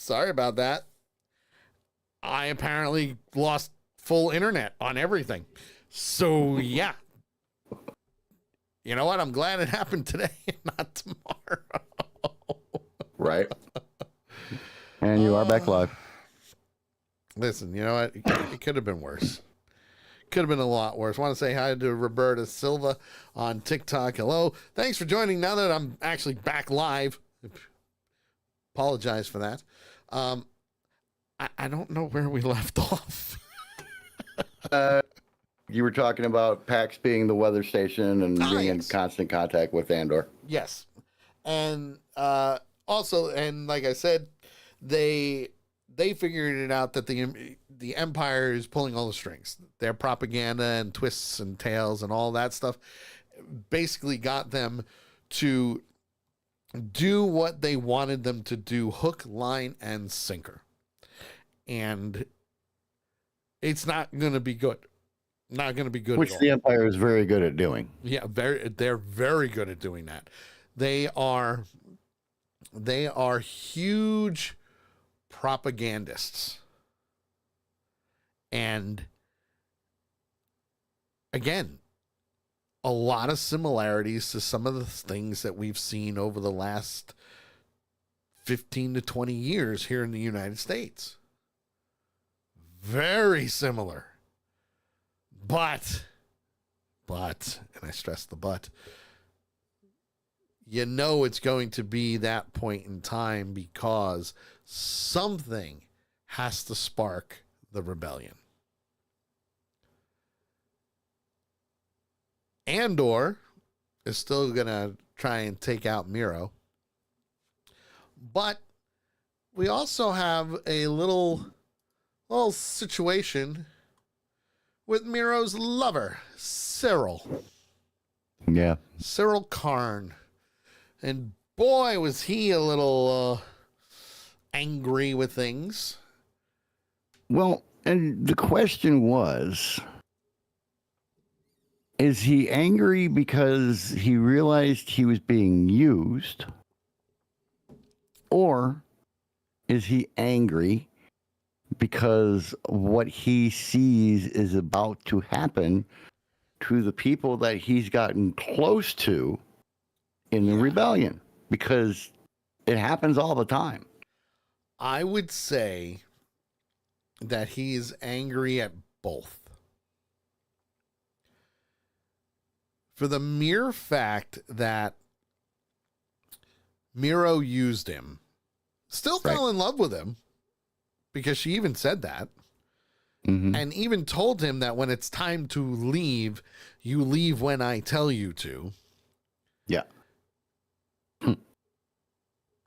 sorry about that. I apparently lost full internet on everything. So, yeah. You know what? I'm glad it happened today and not tomorrow. Right. And you are back live. Listen, you know what? It could have been worse. Could have been a lot worse. I want to say hi to Roberta Silva on TikTok. Hello. Thanks for joining now that I'm actually back live. Apologize for that. I don't know where we left off. You were talking about PAX being the weather station and being in constant contact with Andor. Yes. And also, and like I said, they figured it out that the Empire is pulling all the strings. Their propaganda and twists and tales and all that stuff basically got them to do what they wanted them to do, hook, line, and sinker. And it's not going to be good. Not going to be good. Which the Empire is very good at doing. Yeah, they're very good at doing that. They are huge propagandists. And again, a lot of similarities to some of the things that we've seen over the last 15 to 20 years here in the United States. Very similar. But, and I stress the but, you know it's going to be that point in time because something has to spark the rebellion. Andor is still going to try and take out Miro. But we also have a little situation with Miro's lover, Cyril. Yeah. Cyril Karn. And boy, was he a little angry with things. Well, and the question was, is he angry because he realized he was being used? Or is he angry because what he sees is about to happen to the people that he's gotten close to in the rebellion? Because it happens all the time. I would say that he is angry at both. For the mere fact that Miro used him, still fell in love with him, because she even said that, and even told him that when it's time to leave, you leave when I tell you to. Yeah.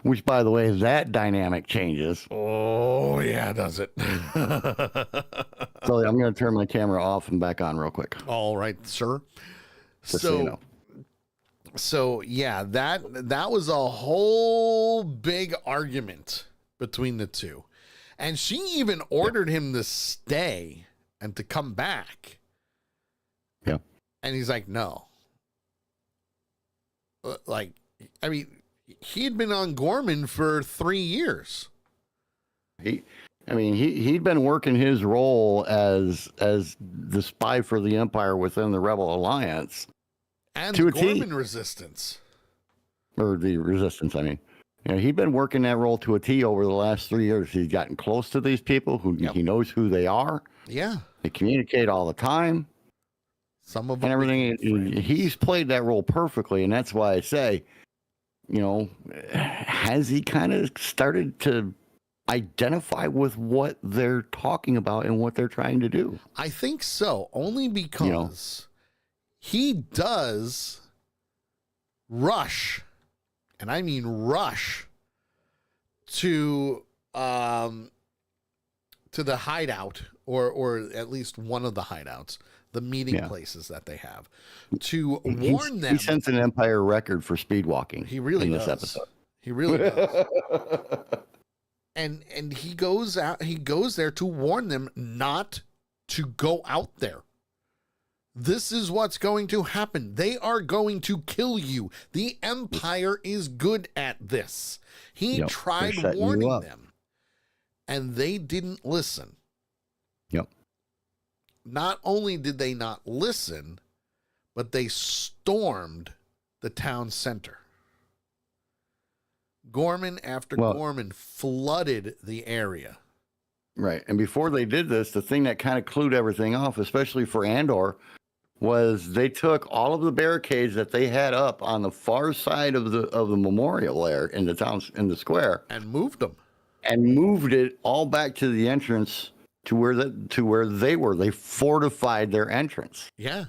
Which, by the way, that dynamic changes. Oh, yeah, does it? So I'm going to turn my camera off and back on real quick. All right, sir. Just so you know. So yeah, that was a whole big argument between the two. And she even ordered him to stay and to come back. Yeah. And he's like, no. Like, I mean, he'd been on Gorman for 3 years. He'd been working his role as the spy for the Empire within the Rebel Alliance. And the Gorman resistance. Or the resistance, I mean. You know, he'd been working that role to a T over the last 3 years. He's gotten close to these people who he knows who they are. Yeah. They communicate all the time. Some of them. And everything. He's played that role perfectly. And that's why I say, you know, has he kind of started to identify with what they're talking about and what they're trying to do? I think so. Only because he does rush, and I mean rush, to the hideout, or at least one of the hideouts, the meeting places that they have, to warn them. He sets an Empire record for speed walking. He really does. This episode. He really does. And he goes out. He goes there to warn them not to go out there. This is what's going to happen. They are going to kill you. The Empire is good at this. He tried warning them. and they didn't listen. Yep. Not only did they not listen, but they stormed the town center. Gorman after Gorman flooded the area. Right. And before they did this, the thing that kind of clued everything off, especially for Andor, was they took all of the barricades that they had up on the far side of the memorial there in the town, in the square, and moved them. And moved it all back to the entrance to where they were. They fortified their entrance. Yeah.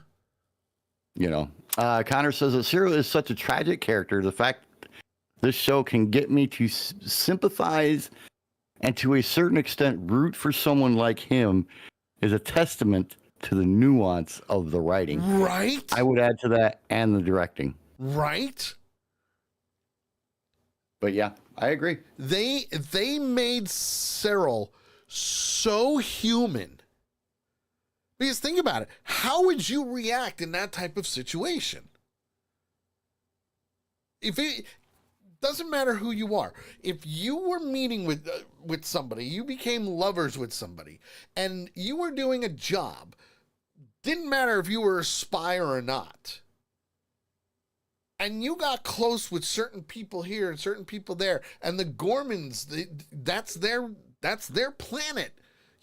You know, Connor says that Cyril is such a tragic character. The fact this show can get me to sympathize and to a certain extent root for someone like him is a testament to the nuance of the writing. Right. I would add to that, and the directing. Right. But yeah, I agree. They made Cyril so human. Because think about it. How would you react in that type of situation? If it doesn't matter who you are. If you were meeting with somebody, you became lovers with somebody, and you were doing a job, didn't matter if you were a spy or not, and you got close with certain people here and certain people there, and the Gormans, that's their planet.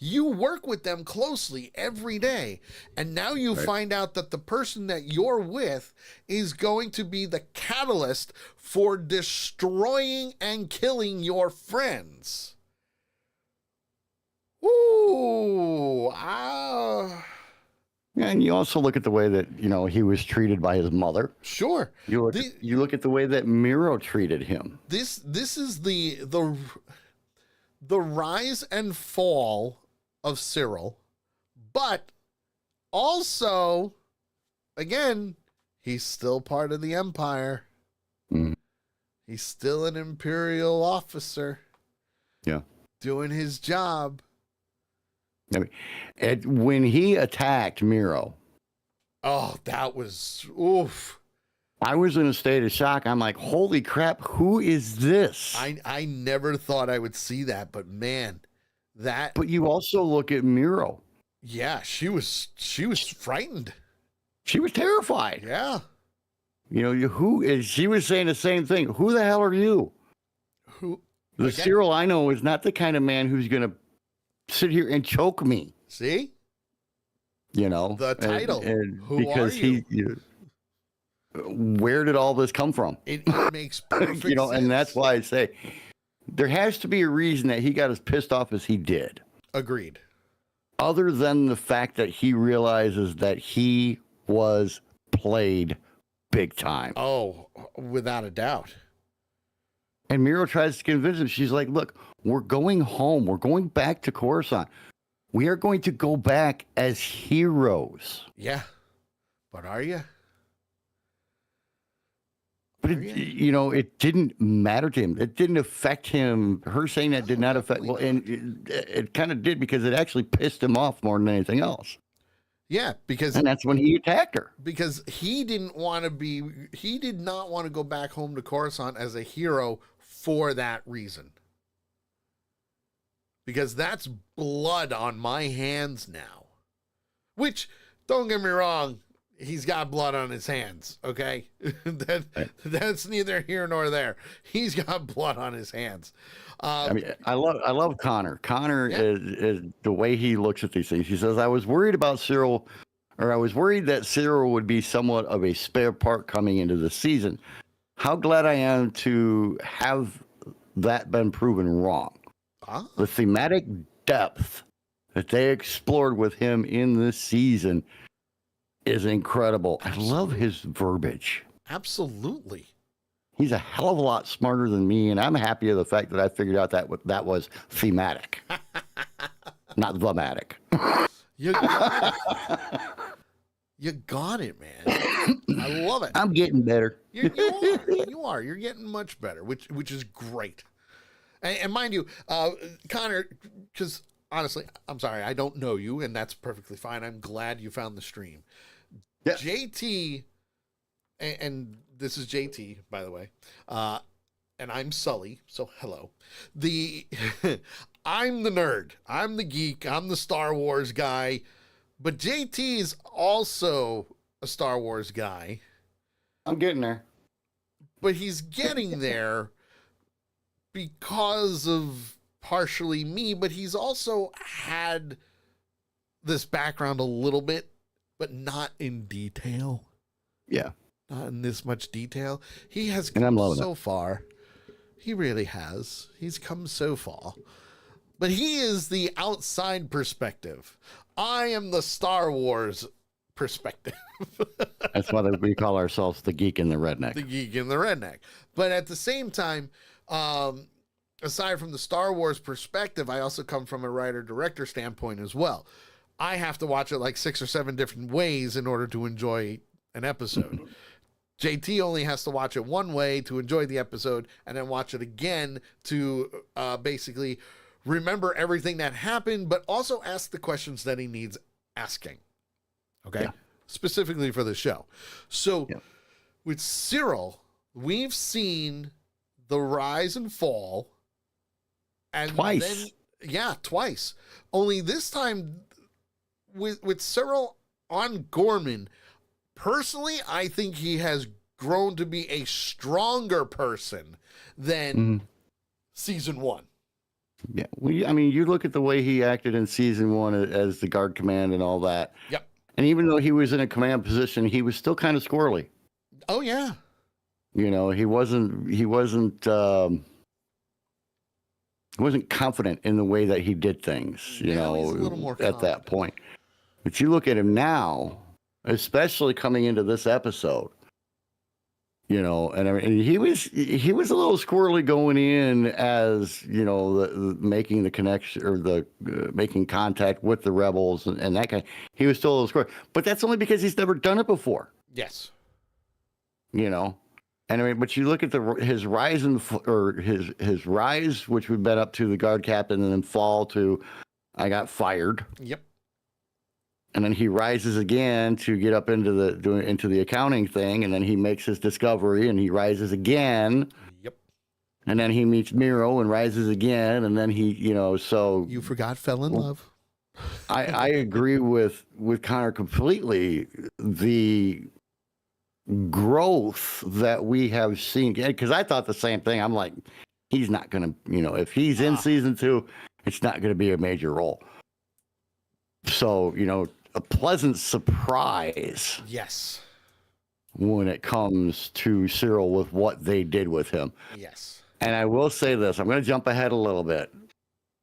You work with them closely every day, and now you find out that the person that you're with is going to be the catalyst for destroying and killing your friends. Ooh, And you also look at the way that, you know, he was treated by his mother. Sure. You look at the way that Miro treated him. This is the rise and fall of Cyril, but also, again, he's still part of the Empire. Mm. He's still an Imperial officer. Yeah. Doing his job. I mean, when he attacked Miro. Oh, that was, oof. I was in a state of shock. I'm like, holy crap, who is this? I never thought I would see that, but man, that. But you also look at Miro. Yeah, she was frightened. She was terrified. Yeah. You know, she was saying the same thing. Who the hell are you? The Cyril I know is not the kind of man who's going to sit here and choke me. See? You know, the title. Who because are you? Where did all this come from? It makes perfect sense. And that's why I say there has to be a reason that he got as pissed off as he did. Agreed. Other than the fact that he realizes that he was played big time. Oh, without a doubt. And Miro tries to convince him. She's like, look, we're going home. We're going back to Coruscant. We are going to go back as heroes. Yeah. But are you? But, it didn't matter to him. It didn't affect him. Her saying that did not affect. Well, and it kind of did because it actually pissed him off more than anything else. Yeah, and that's when he attacked her. Because he did not want to go back home to Coruscant as a hero for that reason. Because that's blood on my hands now. Which, don't get me wrong, he's got blood on his hands, okay? That's neither here nor there. He's got blood on his hands. I love Connor. Connor is the way he looks at these things. He says, I was worried about Cyril, or I was worried that Cyril would be somewhat of a spare part coming into the season. How glad I am to have that been proven wrong. The thematic depth that they explored with him in this season is incredible. Absolutely. I love his verbiage. Absolutely. He's a hell of a lot smarter than me, and I'm happy of the fact that I figured out that was thematic, not thematic. You got it. You got it, man. I love it. I'm getting better. You are. You're getting much better, which is great. And mind you, Connor, because honestly, I'm sorry, I don't know you, and that's perfectly fine. I'm glad you found the stream. Yeah. JT, and this is JT, by the way, and I'm Sully, so hello. I'm the nerd. I'm the geek. I'm the Star Wars guy. But JT is also a Star Wars guy. I'm getting there. But he's getting there because of partially me, but he's also had this background a little bit, but not in detail. Yeah. Not in this much detail. He has And I'm come loving so far. He really has. He's come so far. But he is the outside perspective. I am the Star Wars perspective. That's why we call ourselves the geek and the redneck. The geek and the redneck. But at the same time, aside from the Star Wars perspective, I also come from a writer-director standpoint as well. I have to watch it like 6 or 7 different ways in order to enjoy an episode. JT only has to watch it one way to enjoy the episode and then watch it again to basically remember everything that happened, but also ask the questions that he needs asking. Okay? Yeah. Specifically for the show. So with Cyril, we've seen the rise and fall. And twice. Twice. Only this time with Cyril on Gorman, personally, I think he has grown to be a stronger person than season 1. Yeah. I mean, you look at the way he acted in season 1 as the guard command and all that. Yep. And even though he was in a command position, he was still kind of squirrely. Oh, yeah. You know, he wasn't confident in the way that he did things, you know, he's a little more at that point. But you look at him now, especially coming into this episode, you know, and I mean, he was a little squirrely going in as, you know, the making the connection or the making contact with the rebels and that kind. He was still a little squirrely, but that's only because he's never done it before. Yes. You know, and I mean, but you look at his rise his rise, which we've been up to the guard captain, and then fall to, I got fired. Yep. And then he rises again to get up into the accounting thing, and then he makes his discovery, and he rises again. Yep. And then he meets Miro and rises again, and then he, you know, so you forgot fell in love. I agree with Connor completely. The growth that we have seen, because I thought the same thing. I'm like, he's not gonna, you know, if he's in season 2, it's not gonna be a major role. So, you know, a pleasant surprise. Yes. When it comes to Cyril with what they did with him. Yes. And I will say this, I'm going to jump ahead a little bit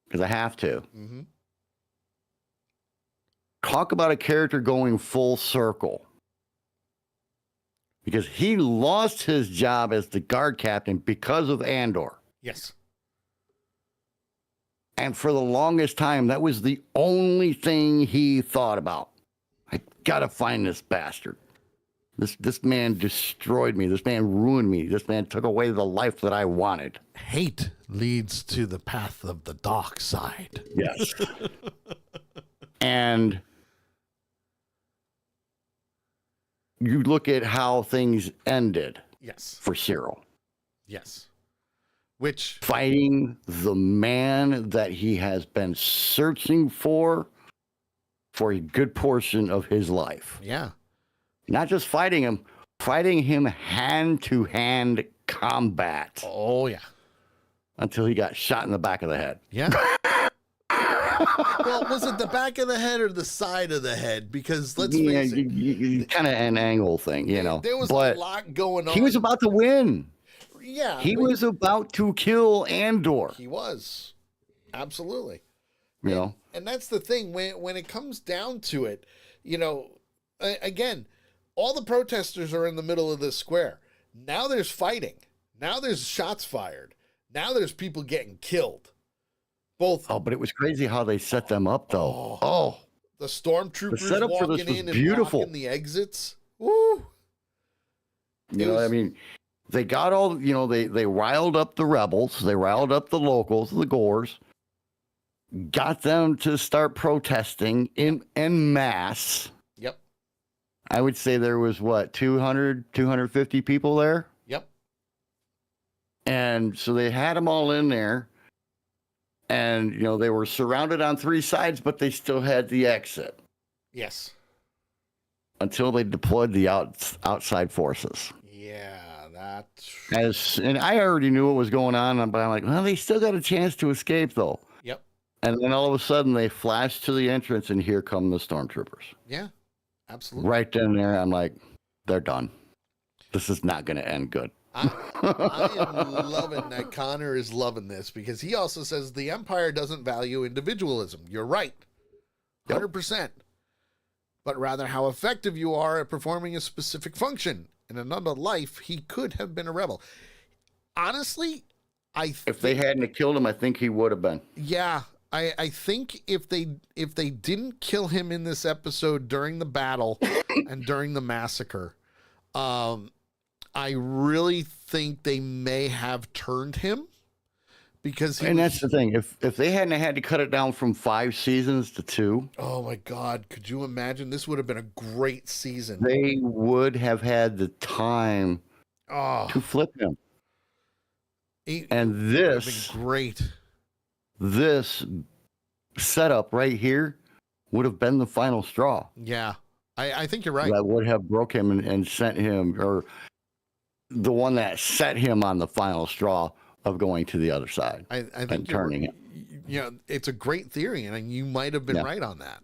because I have to. Mm-hmm. Talk about a character going full circle. Because he lost his job as the guard captain because of Andor. Yes. And for the longest time, that was the only thing he thought about. I gotta find this bastard. This man destroyed me. This man ruined me. This man took away the life that I wanted. Hate leads to the path of the dark side. Yes. And you look at how things ended. Yes. For Cyril. Yes. Which fighting the man that he has been searching for a good portion of his life. Yeah. Not just fighting him hand-to-hand combat. Oh, yeah. Until he got shot in the back of the head. Yeah. Well, was it the back of the head or the side of the head? Because let's face it. Kind of an angle thing, you know. There was a lot going on. He was about to win. Yeah. He was about to kill Andor. He was. Absolutely. You know? And that's the thing. When it comes down to it, you know, again, all the protesters are in the middle of this square. Now there's fighting. Now there's shots fired. Now there's people getting killed. Both. Oh, but it was crazy how they set them up, though. Oh. The stormtroopers the setup walking for this was in and beautiful. blocking the exits. Woo. You know, I mean, they got all, you know, they riled up the rebels. They riled up the locals, the Gores. Got them to start protesting en masse. Yep. I would say there was, 250 people there? Yep. And so they had them all in there. And, they were surrounded on three sides, but they still had the exit. Yes. Until they deployed the outside forces. Yeah, and I already knew what was going on, but I'm like, well, they still got a chance to escape, though. Yep. And then all of a sudden, they flash to the entrance, and here come the stormtroopers. Yeah, absolutely. Right then and there, I'm like, they're done. This is not going to end good. I am loving that Connor is loving this, because he also says the Empire doesn't value individualism. You're right. 100%. But rather how effective you are at performing a specific function. In another life, he could have been a rebel. Honestly, if they hadn't killed him, I think he would have been. Yeah, I think if they didn't kill him in this episode during the battle and during the massacre, I really think they may have turned him, because that's the thing. If they hadn't had to cut it down from 5 seasons to 2, oh my God, could you imagine? This would have been a great season. They would have had the time to flip him. And this would have been great. This setup right here would have been the final straw. Yeah, I think you're right. That would have broke him and sent him, or the one that set him on the final straw of going to the other side. I think and turning it. It's a great theory, and you might have been right on that.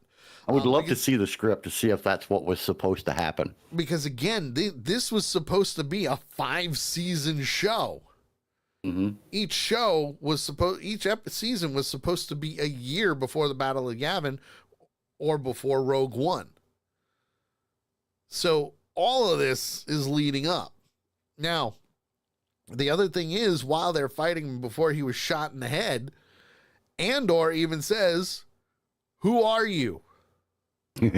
I would love to see the script to see if that's what was supposed to happen. Because again, this was supposed to be a 5-season show. Mm-hmm. Each season was supposed to be a year before the Battle of Yavin or before Rogue One. So all of this is leading up. Now, the other thing is, while they're fighting before he was shot in the head, Andor even says, "Who are you?" He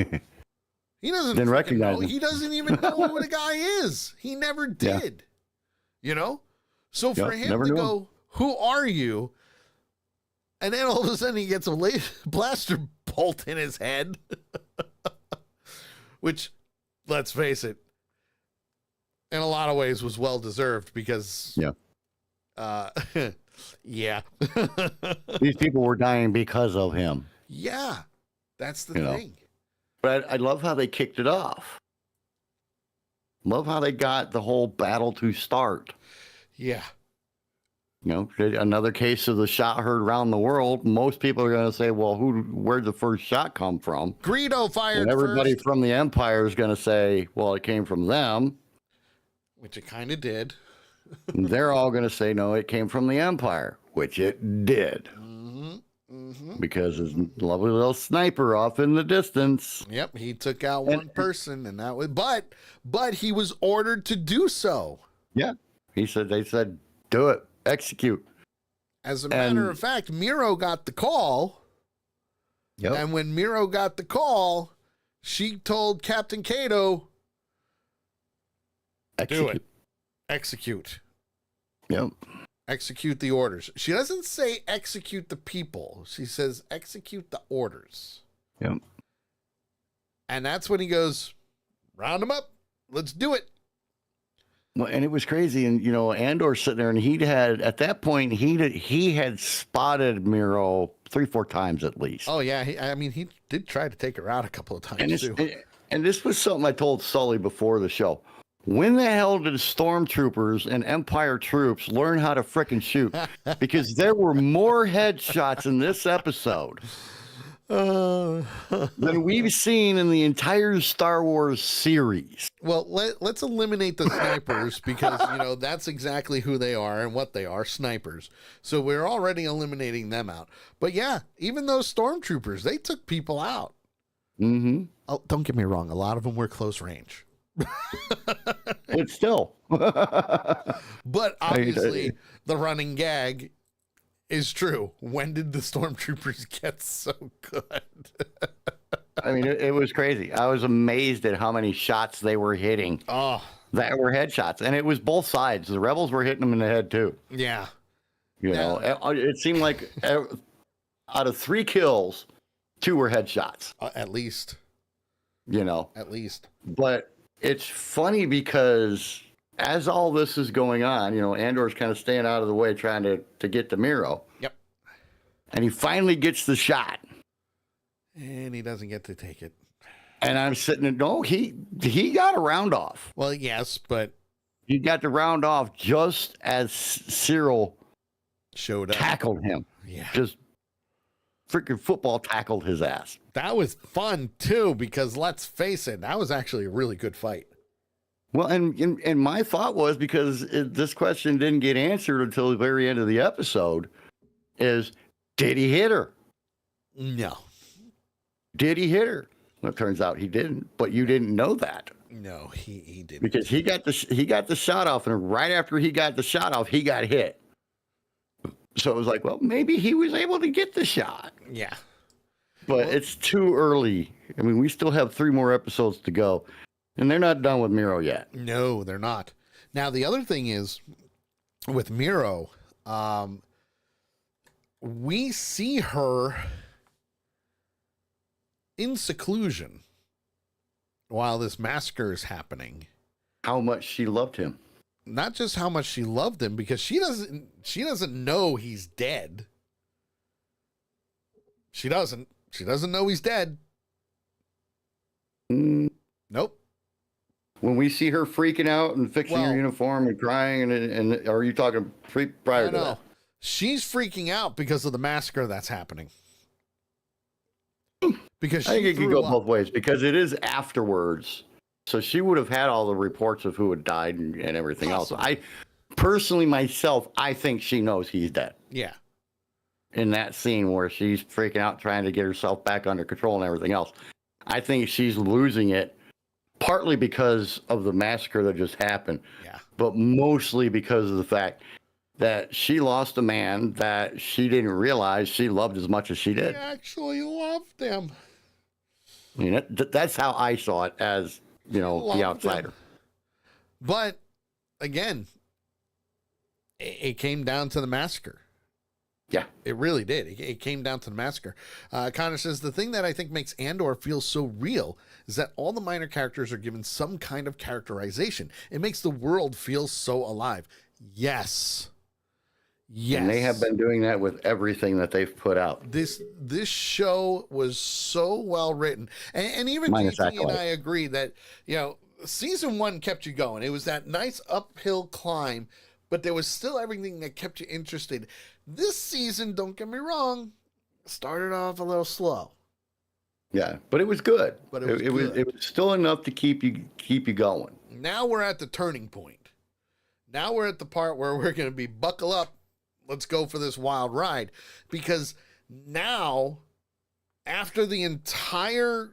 doesn't recognize him. He doesn't even know who the guy is. He never did. So for him to go, "Who are you?" And then all of a sudden he gets a blaster bolt in his head, which, let's face it, in a lot of ways was well deserved, because yeah. These people were dying because of him. Yeah, that's the thing. But I love how they kicked it off. Love how they got the whole battle to start. Yeah. Another case of the shot heard around the world. Most people are going to say, well, where'd the first shot come from? Greedo fired and everybody first. From the Empire is going to say, well, it came from them. Which it kind of did. They're all going to say, no, it came from the Empire, which it did. Mm-hmm. Mm-hmm. Because his lovely little sniper off in the distance. Yep, he took out one person, and that was, but he was ordered to do so. Yeah, they said, do it, execute. As a matter of fact, Miro got the call. Yep. And when Miro got the call, she told Captain Cato, execute. Do it. Execute. Yep. Execute the orders. She doesn't say execute the people. She says execute the orders. Yep. And that's when he goes, round them up. Let's do it. Well, and it was crazy. And, Andor sitting there, and at that point, he had spotted Miro 3-4 times at least. Oh, yeah. He did try to take her out a couple of times, too. And this was something I told Sully before the show. When the hell did stormtroopers and Empire troops learn how to frickin' shoot? Because there were more headshots in this episode than we've seen in the entire Star Wars series. Well, let's eliminate the snipers, because, that's exactly who they are and what they are, snipers. So we're already eliminating them out. But yeah, even those stormtroopers, they took people out. Mm-hmm. Oh, don't get me wrong. A lot of them were close range. But still. But obviously, the running gag is true. When did the stormtroopers get so good? It was crazy. I was amazed at how many shots they were hitting. Oh, that were headshots, and it was both sides. The rebels were hitting them in the head too. Yeah. It seemed like out of 3 kills, 2 were headshots. At least. At least. But it's funny because as all this is going on, Andor's kind of staying out of the way, trying to get to Miro. Yep. And he finally gets the shot. And he doesn't get to take it. And I'm sitting there, no, he got a round off. Well, yes, but he got the round off just as Cyril showed up, tackled him. Yeah, just freaking football tackled his ass. That was fun too, because let's face it, that was actually a really good fight. Well, and my thought was, because this question didn't get answered until the very end of the episode, is did he hit her? No. Did he hit her? Well, it turns out he didn't, but you didn't know that. No, he didn't. Because he got the shot off, and right after he got the shot off, he got hit. So it was like, well, maybe he was able to get the shot. Yeah. But it's too early. I mean, we still have 3 more episodes to go, and they're not done with Miro yet. No, they're not. Now, the other thing is, with Miro, we see her in seclusion while this massacre is happening. How much she loved him. Not just how much she loved him, because she doesn't know he's dead. She doesn't know he's dead. Nope. When we see her freaking out and fixing her uniform and crying, and are you talking prior to that? She's freaking out because of the massacre that's happening. Because I think it could go both ways, because it is afterwards. So she would have had all the reports of who had died and everything else. I personally, myself, I think she knows he's dead. Yeah. In that scene where she's freaking out, trying to get herself back under control and everything else, I think she's losing it, partly because of the massacre that just happened. Yeah. But mostly because of the fact that she lost a man that she didn't realize she loved as much as she did. She actually loved him. I mean, that's how I saw it as, the outsider. Him. But again, it came down to the massacre. Yeah. It really did. It came down to the massacre. Connor says, the thing that I think makes Andor feel so real is that all the minor characters are given some kind of characterization. It makes the world feel so alive. Yes. Yes. And they have been doing that with everything that they've put out. This show was so well written. And even JT and I agree that, season 1 kept you going. It was that nice uphill climb, but there was still everything that kept you interested. This season, don't get me wrong, started off a little slow. Yeah, but it was good. But it was still enough to keep you going. Now we're at the turning point. Now we're at the part where we're going to be buckle up. Let's go for this wild ride, because now, after the entire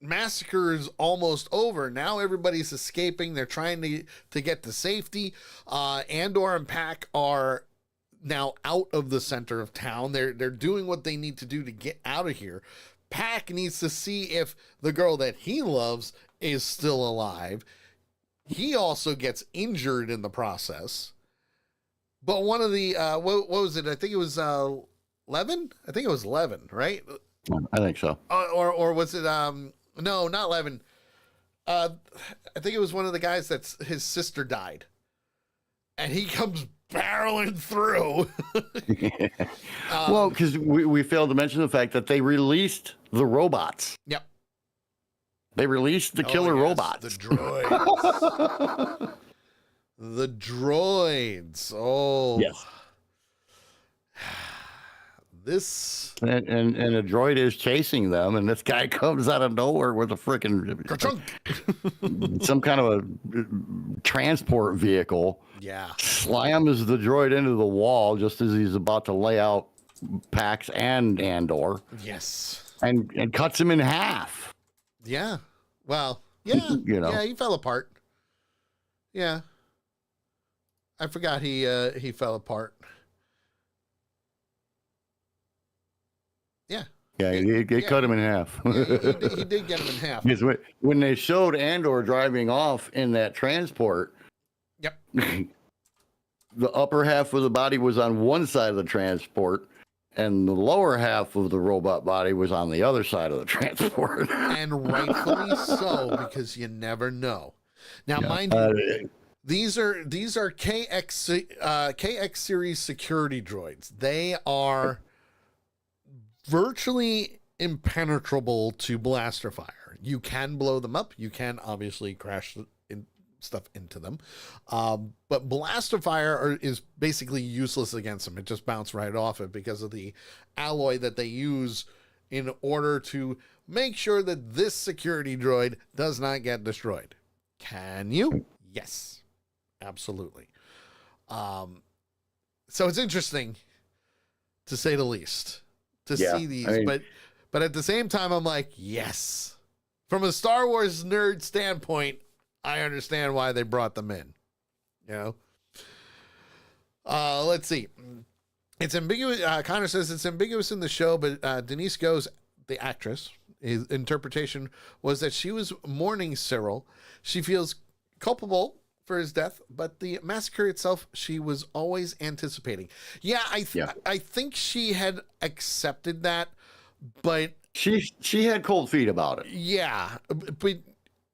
massacre is almost over, now everybody's escaping. They're trying to get to safety. Andor and Pack are now out of the center of town. They're doing what they need to do to get out of here. Pack needs to see if the girl that he loves is still alive. He also gets injured in the process. But one of the, what was it? I think it was Levin? I think it was Levin, right? I think so. Or was it, no, not Levin. I think it was one of the guys that's his sister died. And he comes barreling through. Well, because we failed to mention the fact that they released the robots. Yep. They released the killer robots. The droids. The droids. Oh. Yes. This. And a droid is chasing them, and this guy comes out of nowhere with a freaking some kind of a transport vehicle. Yeah. Slams the droid into the wall just as he's about to lay out Pax and Andor. Yes. And cuts him in half. Yeah. Well, yeah. Yeah, he fell apart. Yeah. I forgot he fell apart. Yeah. Yeah, he cut him in half. Yeah, he did get him in half. Because when they showed Andor driving off in that transport, yep, the upper half of the body was on one side of the transport, and the lower half of the robot body was on the other side of the transport. And rightfully so, because you never know. Now, mind you, These are KX series security droids. They are virtually impenetrable to blaster fire. You can blow them up. You can obviously crash stuff into them. But blaster fire is basically useless against them. It just bounces right off it because of the alloy that they use in order to make sure that this security droid does not get destroyed. Can you? Yes, absolutely. So it's interesting, to say the least, to see these. But at the same time, I'm like, yes. From a Star Wars nerd standpoint, I understand why they brought them in. You know? Let's see. It's ambiguous. Connor says it's ambiguous in the show, but Denise Goes, the actress, his interpretation was that she was mourning Cyril. She feels culpable for his death, but the massacre itself, she was always anticipating. Yeah, I think she had accepted that, but she had cold feet about it. Yeah, but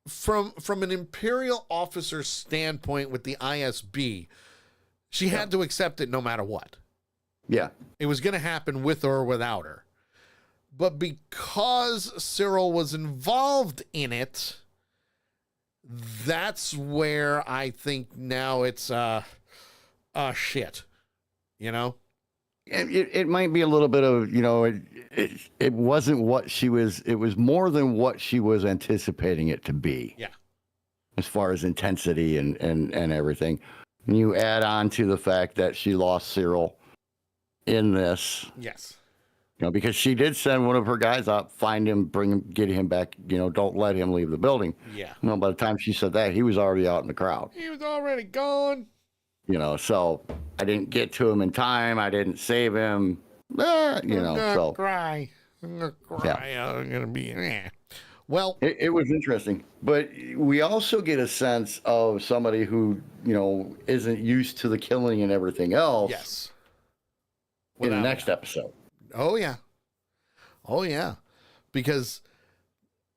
from an Imperial officer standpoint with the ISB, she had to accept it no matter what. Yeah. It was going to happen with or without her. But because Cyril was involved in it, that's where I think now it's shit. You know? It might be a little bit of, it wasn't what she was, it was more than what she was anticipating it to be. Yeah. As far as intensity and everything. And you add on to the fact that she lost Cyril in this. Yes. Because she did send one of her guys out, find him, bring him, get him back, don't let him leave the building. Yeah. By the time she said that, he was already out in the crowd. He was already gone. So I didn't get to him in time. I didn't save him. I'm gonna cry. I'm gonna cry. Yeah. I'm gonna be. Well, it was interesting, but we also get a sense of somebody who isn't used to the killing and everything else. Yes. In the next episode. Oh yeah. Because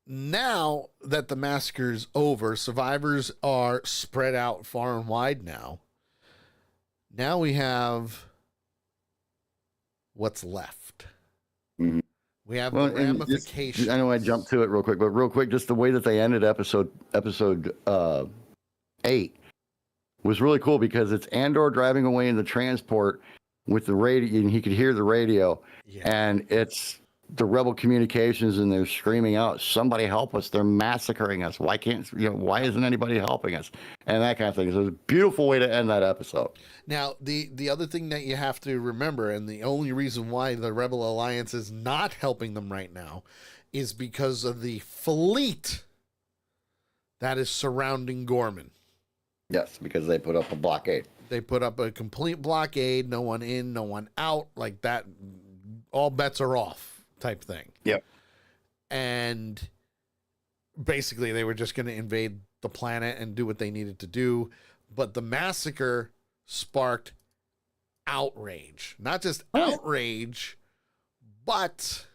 now that the massacre's over, survivors are spread out far and wide now. Now we have what's left. Mm-hmm. We have the ramifications. I know I jumped to it real quick, but real quick, just the way that they ended episode 8 was really cool because it's Andor driving away in the transport with the radio, and he could hear the radio, and it's the rebel communications, and they're screaming out, "Somebody help us! They're massacring us! Why why isn't anybody helping us?" And that kind of thing. So it's a beautiful way to end that episode. Now, the other thing that you have to remember, and the only reason why the Rebel Alliance is not helping them right now, is because of the fleet that is surrounding Gorman. Yes, because they put up a blockade. They put up a complete blockade, no one in, no one out, like that, all bets are off type thing. Yep. And basically they were just going to invade the planet and do what they needed to do. But the massacre sparked outrage. Not just outrage, but,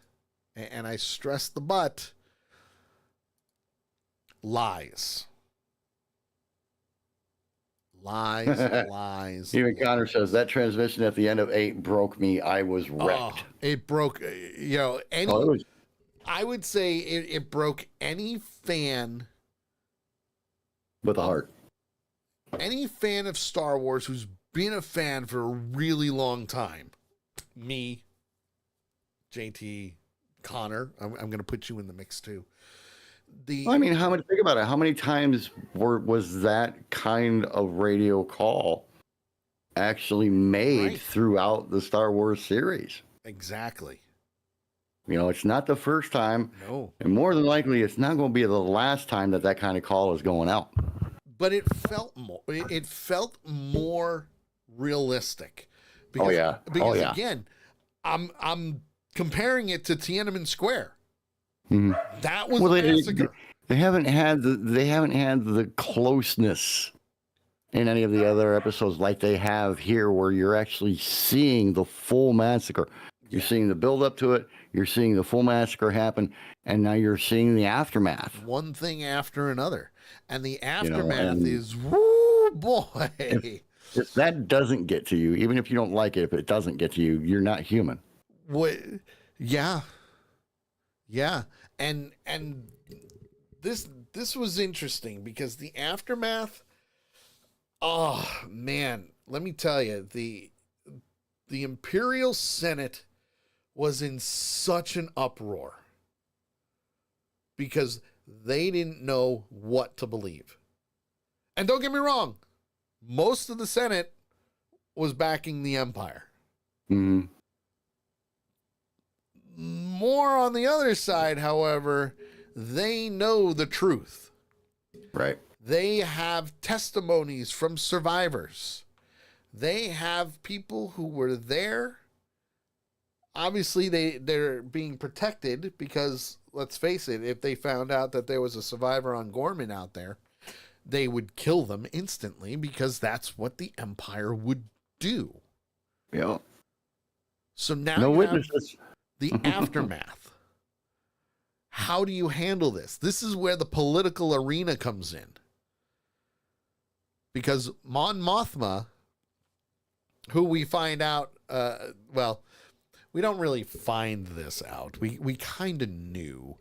and I stress the but, lies. Lies. Even Connor says that transmission at the end of 8 broke me. I was wrecked. It broke, I would say it broke any fan with a heart. Any fan of Star Wars who's been a fan for a really long time. Me, JT, Connor. I'm going to put you in the mix too. Think about it. How many times was that kind of radio call actually made throughout the Star Wars series? Exactly. It's not the first time. No. And more than likely, it's not going to be the last time that kind of call is going out. But it felt more realistic. Because, again, I'm comparing it to Tiananmen Square. Mm-hmm. That was a massacre. They haven't had the closeness in any of the other episodes like they have here, where you're actually seeing the full massacre. You're seeing the build up to it. You're seeing the full massacre happen, and now you're seeing the aftermath. One thing after another, and the aftermath is woo boy. If that doesn't get to you, even if you don't like it, if it doesn't get to you, you're not human. What? Yeah, yeah, and this was interesting because the aftermath. Oh man, let me tell you, the Imperial Senate was in such an uproar because they didn't know what to believe. And don't get me wrong, most of the Senate was backing the Empire. Mm-hmm. More on the other side, however, they know the truth. Right. They have testimonies from survivors. They have people who were there. Obviously, they're being protected because, let's face it, if they found out that there was a survivor on Gorman out there, they would kill them instantly because that's what the Empire would do. Yeah. So now No you witnesses. have the aftermath. How do you handle this? This is where the political arena comes in. Because Mon Mothma, who we find out, well, we don't really find this out. We kind of knew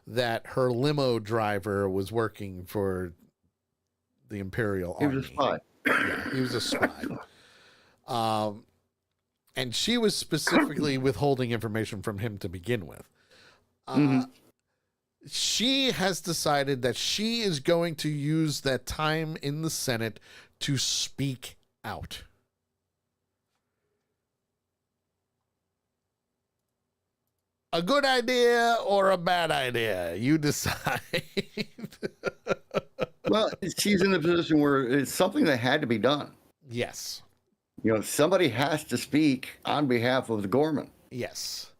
that her limo driver was working for the Imperial Army. He was a spy. Yeah, he was a spy. And she was specifically withholding information from him to begin with. She has decided that she is going to use that time in the Senate to speak out. A good idea or a bad idea? You decide. Well, she's in a position where it's something that had to be done. Yes. You know, somebody has to speak on behalf of the Gorman. Yes.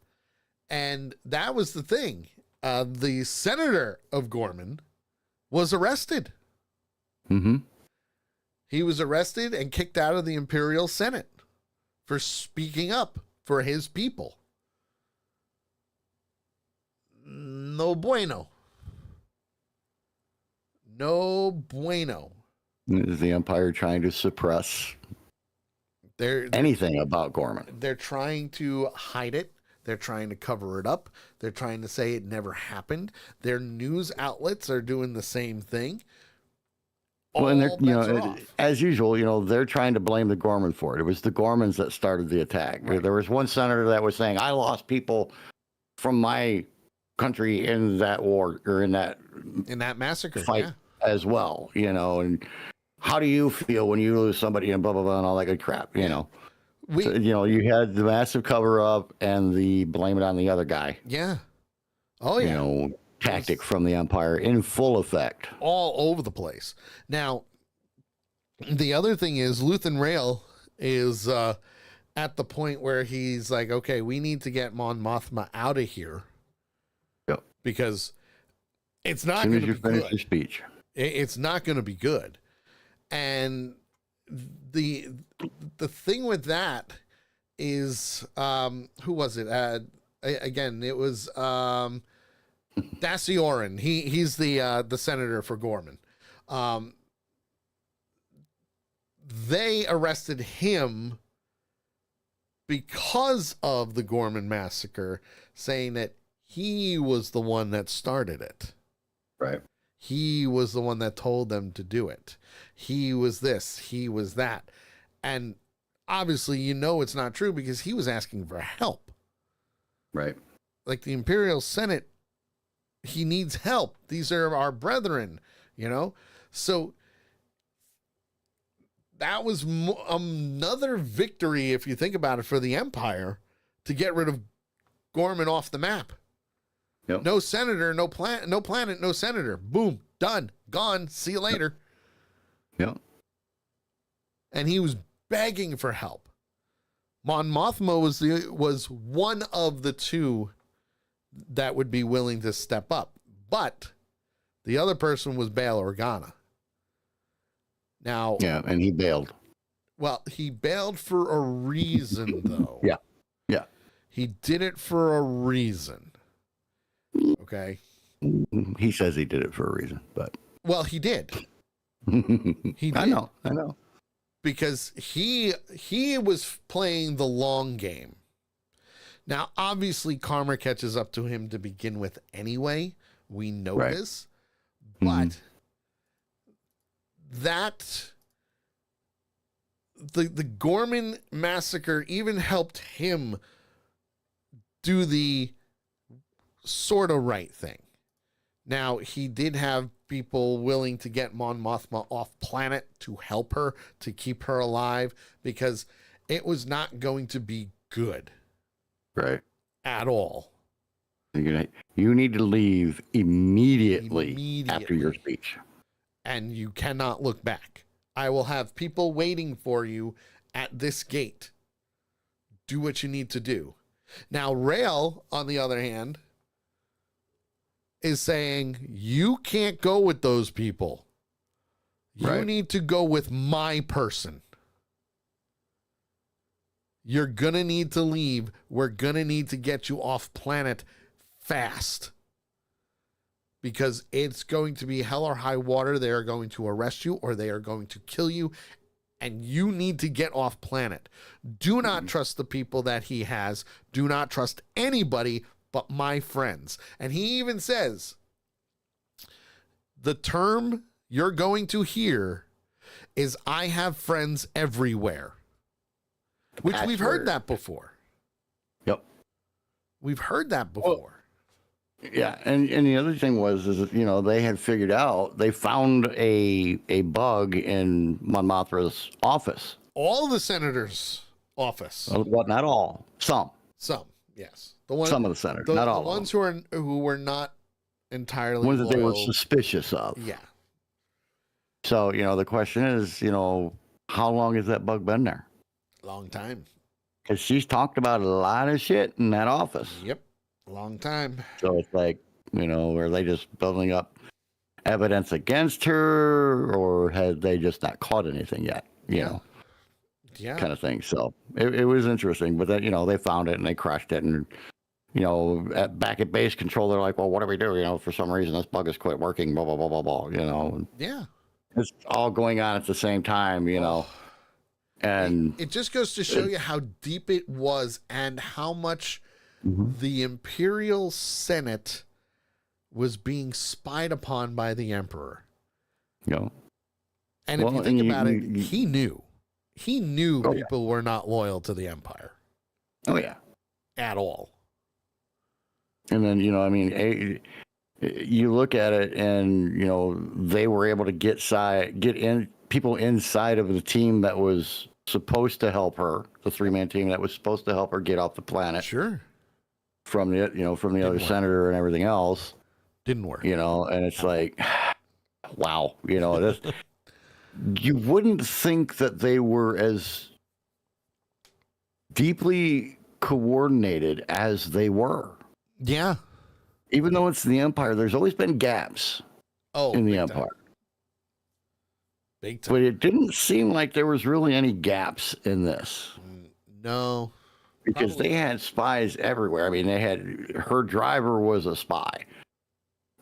And that was the thing. The senator of Gorman was arrested. Mm-hmm. He was arrested and kicked out of the Imperial Senate for speaking up for his people. No bueno. No bueno. Is the Empire trying to suppress anything about Gorman? They're trying to hide it. They're trying to cover it up. They're trying to say it never happened. Their news outlets are doing the same thing. Well, and they're, as usual, they're trying to blame the Gorman for it. It was the Gormans that started the attack. Right. There was one senator that was saying, I lost people from my country in that war or in that massacre fight as well, and how do you feel when you lose somebody and blah, blah, blah, and all that good crap, So, you had the massive cover up and the blame it on the other guy. Yeah. Oh, yeah. Tactic from the Empire in full effect. All over the place. Now, the other thing is Luthen Rael is at the point where he's like, okay, we need to get Mon Mothma out of here. Yep. Because it's not going to be good. Your speech. It's not going to be good. And the thing with that is, who was it? Again, it was Dasiorin. He's the senator for Gorman. They arrested him because of the Gorman massacre, saying that he was the one that started it. Right. He was the one that told them to do it. He was this, he was that. And obviously, it's not true because he was asking for help. Right. Like the Imperial Senate, he needs help. These are our brethren, So that was another victory, if you think about it, for the Empire to get rid of Gorman off the map. Yep. No senator, no planet, no senator. Boom, done, gone. See you later. Yep. And he was begging for help. Mon Mothma was one of the two that would be willing to step up, but the other person was Bail Organa. Now, yeah, and he bailed. Well, he bailed for a reason, though. Yeah. He did it for a reason. Okay. He says he did it for a reason, but well, he did. He did. I know. Because he was playing the long game. Now, obviously, karma catches up to him to begin with anyway. We know this. But that the Gorman massacre even helped him do the sort of right thing. Now, he did have people willing to get Mon Mothma off planet to help her, to keep her alive, because it was not going to be good. Right. At all. You need to leave immediately after your speech. And you cannot look back. I will have people waiting for you at this gate. Do what you need to do. Now, Rael, on the other hand, is saying, you can't go with those people. You need to go with my person. You're going to need to leave. We're going to need to get you off planet fast. Because it's going to be hell or high water. They are going to arrest you or they are going to kill you. And you need to get off planet. Do not trust the people that he has. Do not trust anybody but my friends. And he even says, the term you're going to hear is, I have friends everywhere. Which we've heard that before. Yep. We've heard that before. Well, yeah, and the other thing was, is that, you know, they had figured out, they found a bug in Mon Mothma's office. All the senators' office. Well, not all. Some, yes. Some of the senators, not all. The ones who were not entirely ones that they were loyal. suspicious of. Yeah. So, you know, the question is, you know, how long has that bug been there? Long time. Because she's talked about a lot of shit in that office. Yep. Long time. So it's like, you know, are they just building up evidence against her, or had they just not caught anything yet? You know, kind of thing. So it was interesting, but then, you know, they found it and they crushed it, and, you know, back at base control, they're like, well, what do we do? You know, for some reason this bug has quit working, blah, blah, blah, blah, blah, you know. Yeah. It's all going on at the same time, you know. And it just goes to show you how deep it was and how much the Imperial Senate was being spied upon by the Emperor. You know. And if you think about it, he knew. He knew people were not loyal to the Empire. Oh, yeah. At all. And then, you know, I mean, you look at it and, you know, they were able to get in people inside of the team that was supposed to help her, the 3-man team that was supposed to help her get off the planet. Sure. From the, you know, from the other senator and everything else. Didn't work. You know, and it's like, wow, you know, this, you wouldn't think that they were as deeply coordinated as they were. Yeah. Even though it's the Empire, there's always been gaps in the Empire. Big time. But it didn't seem like there was really any gaps in this. No. Because they had spies everywhere. I mean, they had, her driver was a spy.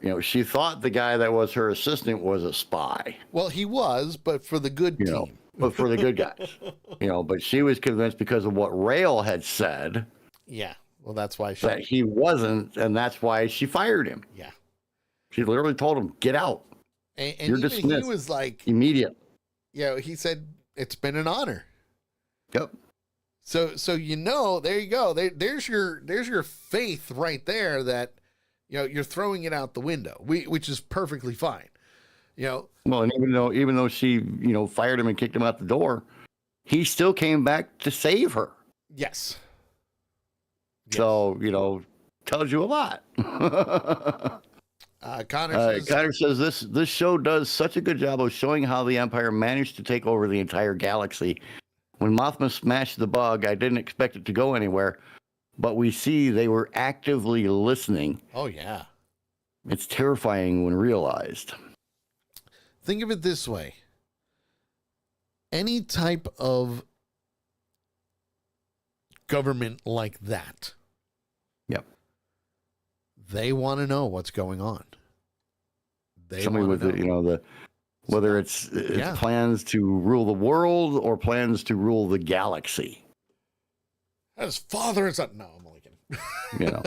You know, she thought the guy that was her assistant was a spy. Well, he was, but for the good team. Know, but for the good guys. You know, but she was convinced because of what Rael had said. Yeah. Well, that's why that he wasn't, and that's why she fired him. Yeah. She literally told him, get out. And you're dismissed. He was like, immediate. You know, he said, it's been an honor. Yep. So you know, there you go. There's your faith right there that, you know, you're throwing it out the window, which is perfectly fine. You know. Well, and even though she, you know, fired him and kicked him out the door, he still came back to save her. Yes. So, you know, tells you a lot. Connor says this show does such a good job of showing how the Empire managed to take over the entire galaxy. When Mothma smashed the bug, I didn't expect it to go anywhere, but we see they were actively listening. Oh, yeah. It's terrifying when realized. Think of it this way. Any type of government like that. Yep. They want to know what's going on. Somebody with the, you know, whether it's plans to rule the world or plans to rule the galaxy. His father is no, I'm only kidding.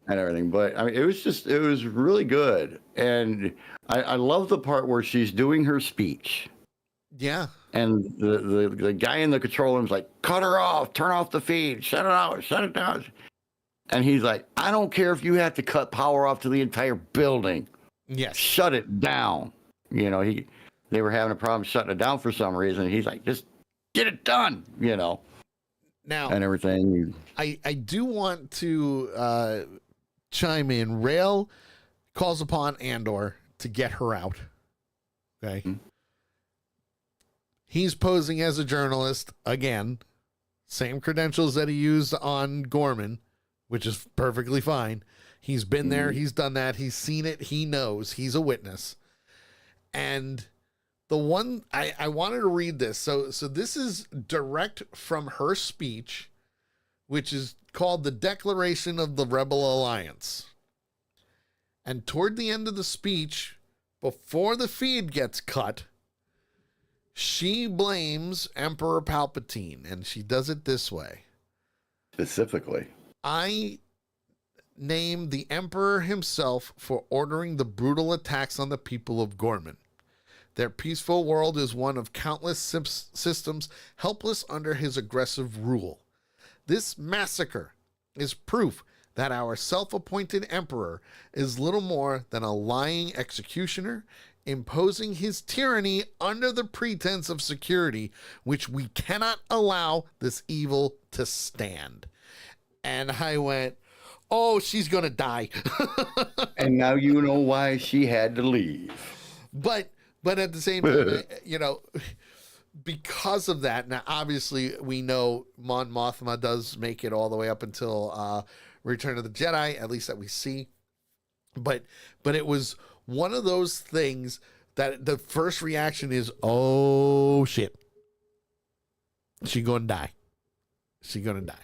And everything. But I mean, it was really good. And I love the part where she's doing her speech. Yeah. And the guy in the control room's like, cut her off, turn off the feed, shut it out, shut it down. And he's like, I don't care if you have to cut power off to the entire building. Yes. Shut it down. They were having a problem shutting it down for some reason. He's like, just get it done, Now, and everything. I do want to chime in. Rail calls upon Andor to get her out. Okay. Mm-hmm. He's posing as a journalist again. Same credentials that he used on Gorman, which is perfectly fine. He's been there. He's done that. He's seen it. He knows. He's a witness. And the one I wanted to read this. So this is direct from her speech, which is called the Declaration of the Rebel Alliance. And toward the end of the speech, before the feed gets cut, she blames Emperor Palpatine, and she does it this way. Specifically, I name the Emperor himself for ordering the brutal attacks on the people of Gorman. Their peaceful world is one of countless systems helpless under his aggressive rule. This massacre is proof that our self-appointed emperor is little more than a lying executioner, imposing his tyranny under the pretense of security, which we cannot allow this evil to stand. And I went, oh, she's going to die. And now you know why she had to leave. But at the same time, because of that, now obviously we know Mon Mothma does make it all the way up until Return of the Jedi, at least that we see. But it was one of those things that the first reaction is, oh shit, she gonna die. She gonna die.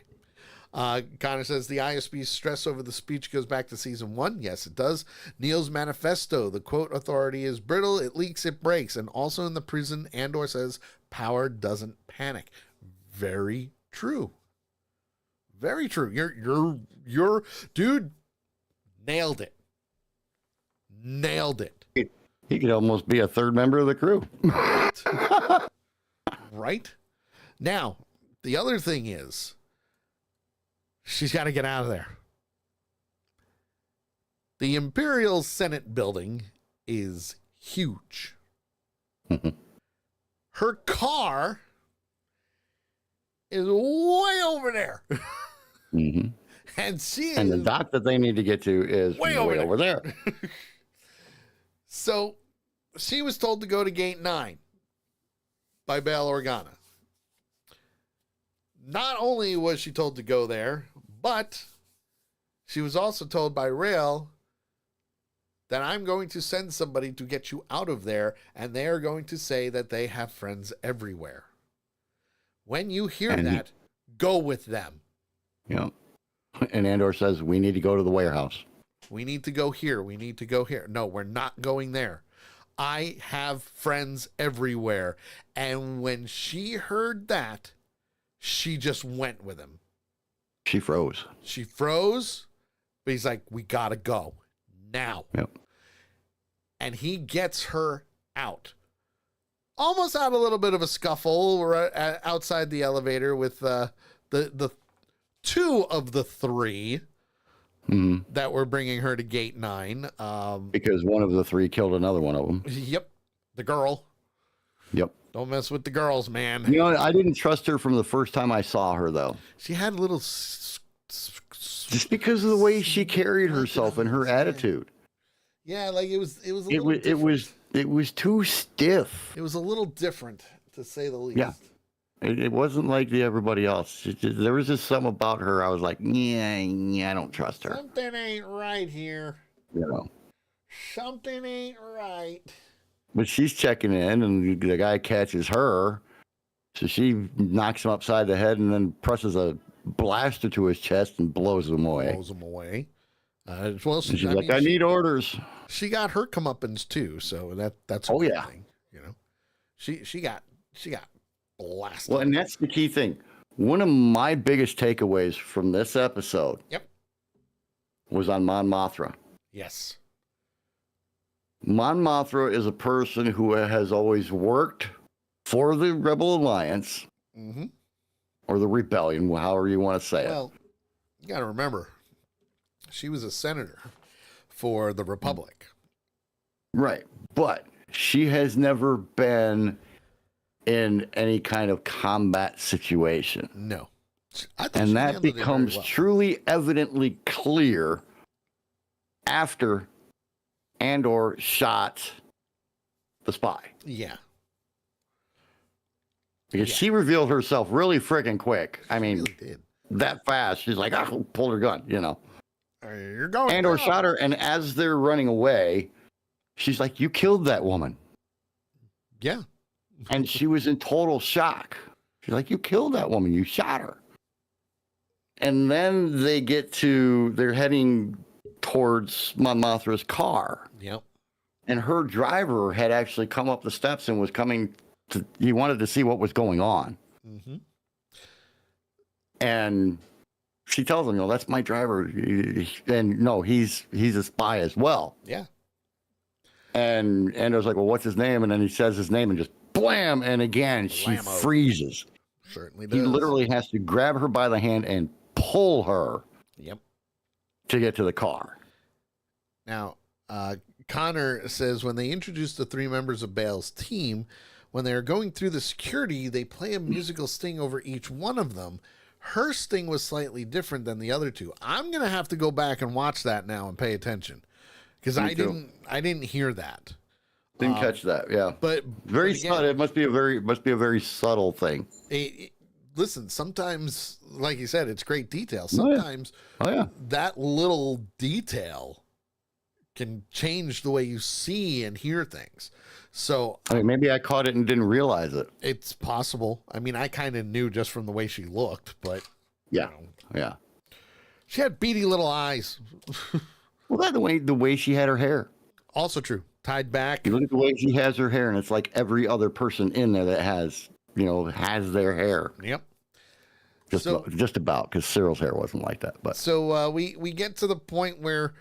Connor says the ISB's stress over the speech goes back to season 1. Yes, it does. Neil's manifesto, the quote, authority is brittle, it leaks, it breaks. And also in the prison, Andor says power doesn't panic. Very true. Very true. You're dude, nailed it. Nailed it. He could almost be a third member of the crew. Right? Now, the other thing is, she's got to get out of there. The Imperial Senate building is huge. Her car is way over there. Mm-hmm. And the dock that they need to get to is way over there. So she was told to go to gate 9 by Bail Organa. Not only was she told to go there, but she was also told by Rail that I'm going to send somebody to get you out of there, and they are going to say that they have friends everywhere. When you hear that, go with them. Yeah. And Andor says, we need to go to the warehouse. We need to go here. We need to go here. No, we're not going there. I have friends everywhere. And when she heard that, she just went with him. She froze. But he's like, we got to go now. Yep. And he gets her out. Almost had a little bit of a scuffle outside the elevator with the two of the three that were bringing her to gate 9. Because one of the three killed another one of them. Yep. The girl. Yep. Don't mess with the girls, man. I didn't trust her from the first time I saw her, though. She had a little... Just because of the way she carried herself and her attitude. Yeah, like it was a little it was too stiff. It was a little different, to say the least. Yeah. It wasn't like everybody else. There was just something about her. I was like, yeah, I don't trust her. Something ain't right here. Something ain't right. But she's checking in, and the guy catches her. So she knocks him upside the head and then presses a blaster to his chest and blows him away. Well, She's like, I need orders. She got her comeuppance too, so that's a Oh good yeah. thing, you know. She got blasted. Well, and that's the key thing. One of my biggest takeaways from this episode. Yep. Was on Mon Mothma. Yes. Mon Mothma is a person who has always worked for the Rebel Alliance or the Rebellion, however you want to say it. Well, you got to remember, she was a senator for the Republic. Right. But she has never been in any kind of combat situation. No. And that becomes truly evidently clear after Andor shot the spy. Yeah. Because she revealed herself really freaking quick. I mean, really did. That fast. She's like, oh, pulled her gun, you know. You're going Andor shot her, and as they're running away, she's like, you killed that woman. Yeah. And she was in total shock. She's like, you killed that woman. You shot her. And then they're heading towards Mon Mothma's car. Yep. And her driver had actually come up the steps and was he wanted to see what was going on. Mm-hmm. And she tells him, that's my driver. And no, he's a spy as well. Yeah. And Andor's like, well, what's his name? And then he says his name and just blam. And again, she freezes. Certainly does. He literally has to grab her by the hand and pull her. Yep. To get to the car. Now, Connor says when they introduced the 3 members of Bale's team, when they're going through the security, they play a musical sting over each one of them. Her sting was slightly different than the other 2. I'm going to have to go back and watch that now and pay attention because I didn't hear that. Didn't catch that. Yeah. But very subtle. It must be a very subtle thing. Listen, sometimes, like you said, it's great detail. Sometimes that little detail can change the way you see and hear things. So I mean, maybe I caught it and didn't realize it. It's possible. I mean, I kind of knew just from the way she looked, but yeah, yeah. She had beady little eyes. Well, the way she had her hair. Also true. Tied back. You look at the way she has her hair, and it's like every other person in there that has their hair. Yep. Just about, because Cyril's hair wasn't like that. But so we get to the point where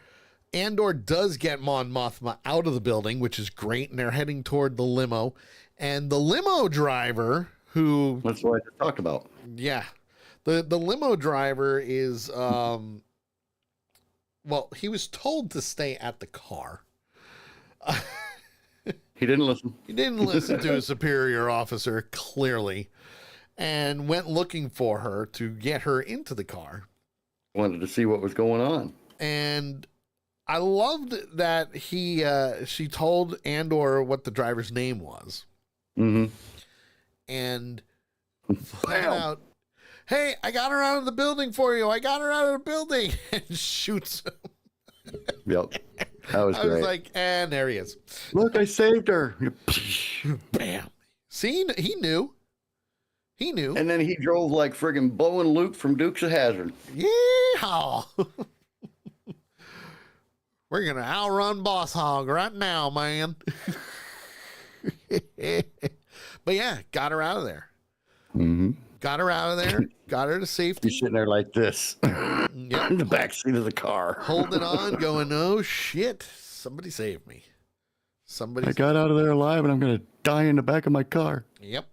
Andor does get Mon Mothma out of the building, which is great, and they're heading toward the limo. And the limo driver, who... That's what I talked about. Yeah. The limo driver is... well, he was told to stay at the car. He didn't listen. He didn't listen to a superior officer, clearly, and went looking for her to get her into the car. Wanted to see what was going on. And... I loved that she told Andor what the driver's name was. Mm-hmm. And flat out, hey, I got her out of the building for you. I got her out of the building. And shoots him. Yep. That was great. I was like, and there he is. Look, I saved her. Bam. See, he knew. He knew. And then he drove like friggin' Bo and Luke from Dukes of Hazzard. Yeehaw. We're going to outrun Boss Hog right now, man. But yeah, got her out of there. Mm-hmm. Got her out of there. Got her to safety. He's sitting there like this. Yep. In the backseat of the car. Holding on, going, oh, shit. Somebody saved me. I got out of there alive, and I'm going to die in the back of my car. Yep.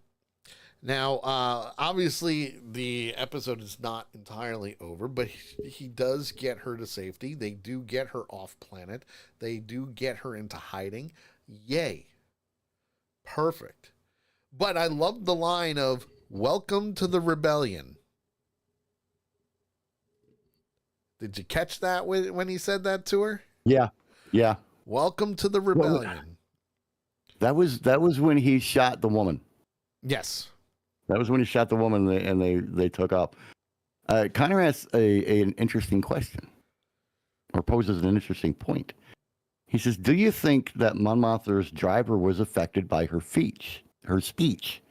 Now, obviously, the episode is not entirely over, but he does get her to safety. They do get her off planet. They do get her into hiding. Yay. Perfect. But I love the line of, welcome to the rebellion. Did you catch that when he said that to her? Yeah. Yeah. Welcome to the rebellion. That was when he shot the woman. Yes. That was when he shot the woman and they took off. Connor asks an interesting question, or poses an interesting point. He says, do you think that Mon Mothma's driver was affected by her speech?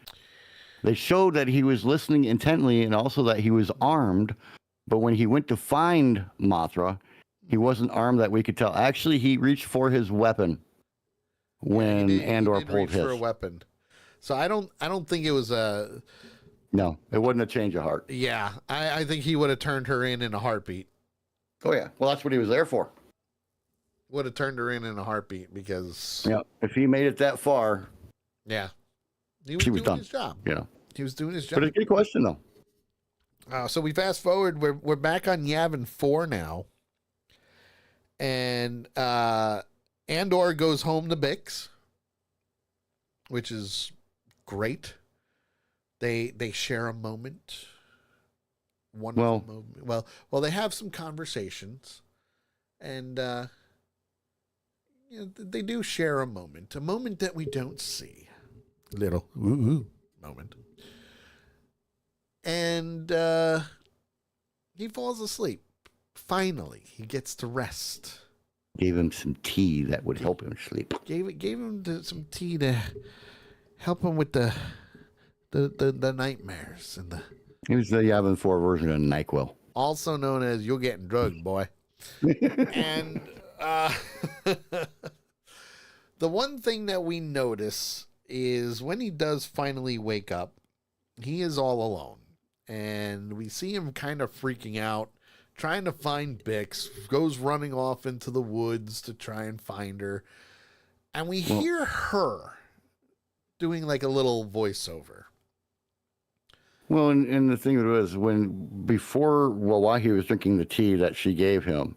They showed that he was listening intently and also that he was armed, but when he went to find Mothra, He wasn't armed that we could tell. Actually, he reached for his weapon when Andor pulled his. For a weapon. So I don't think it was a. No, it wasn't a change of heart. Yeah, I think he would have turned her in a heartbeat. Oh yeah, well that's what he was there for. Would have turned her in a heartbeat because. Yeah, if he made it that far. Yeah, he was doing done. his job. Yeah, he was doing his job. But it's a good question though. So we fast forward. We're back on Yavin 4 now, and Andor goes home to Bix, which is great. They share a moment. Wonderful moment. Well, they have some conversations, and they do share a moment that we don't see. Little moment. And he falls asleep. Finally, he gets to rest. Gave him some tea that would help him sleep. Gave him some tea to help him with the nightmares and the. It was the Yavin 4 version of NyQuil. Also known as "You're getting drugged, boy." And the one thing that we notice is when he does finally wake up, he is all alone. And we see him kind of freaking out, trying to find Bix, goes running off into the woods to try and find her. And we hear her doing like a little voiceover. Well, and the thing was, while he was drinking the tea that she gave him,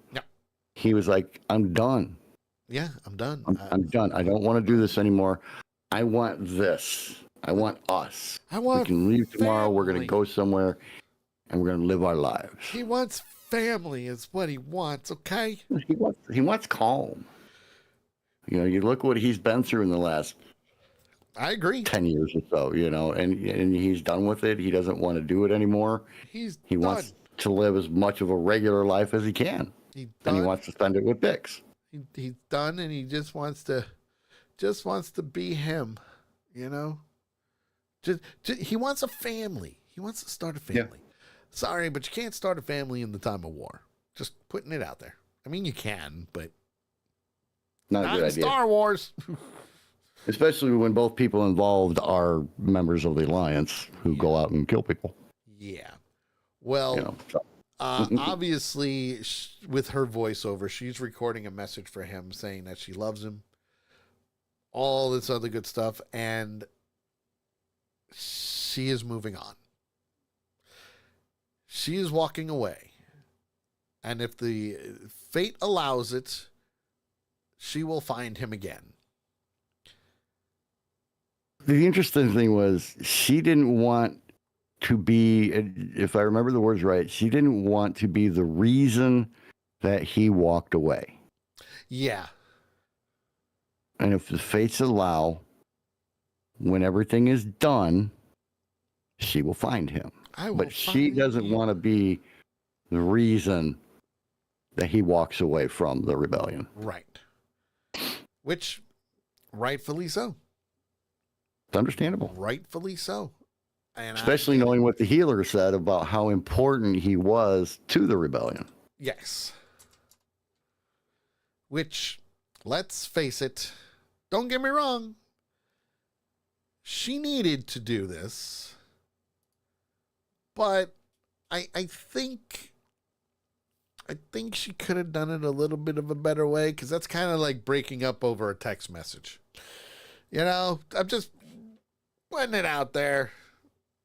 he was like, I'm done. Yeah, I'm done. I'm done. I don't want to do this anymore. I want this. I want us. We can leave tomorrow. We're going to go somewhere, and we're going to live our lives. He wants family is what he wants, okay? He wants calm. You look what he's been through in the last I agree. 10 years or so, and he's done with it. He doesn't want to do it anymore. He wants to live as much of a regular life as he can. And he wants to spend it with Bix. He's done, and he just wants to be him, Just he wants a family. He wants to start a family. Yeah. Sorry, but you can't start a family in the time of war. Just putting it out there. I mean, you can, but not a good idea. Star Wars. Especially when both people involved are members of the Alliance who go out and kill people. Yeah. Well, obviously, with her voiceover, she's recording a message for him saying that she loves him, all this other good stuff, and she is moving on. She is walking away. And if the fate allows it, she will find him again. The interesting thing was she didn't want to be, if I remember the words right, she didn't want to be the reason that he walked away. Yeah. And if the fates allow, when everything is done, she will find him. But she doesn't want to be the reason that he walks away from the rebellion. Right. Which, rightfully so. It's understandable. Rightfully so. And especially knowing what the healer said about how important he was to the rebellion. Yes. Which, let's face it, don't get me wrong, she needed to do this. But I think she could have done it a little bit of a better way, because that's kind of like breaking up over a text message. I'm just putting it out there.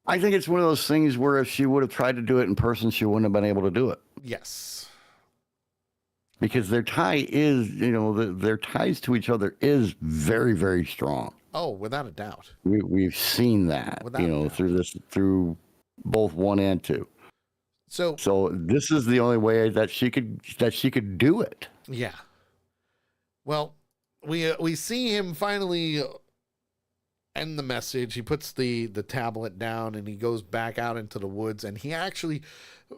I think it's one of those things where if she would have tried to do it in person, she wouldn't have been able to do it. Yes. Because their tie is, their ties to each other is very, very strong. Oh, without a doubt. We've seen that, through both 1 and 2. So this is the only way that she could do it. Yeah. Well, we see him finally end the message. He puts the tablet down and he goes back out into the woods, and he actually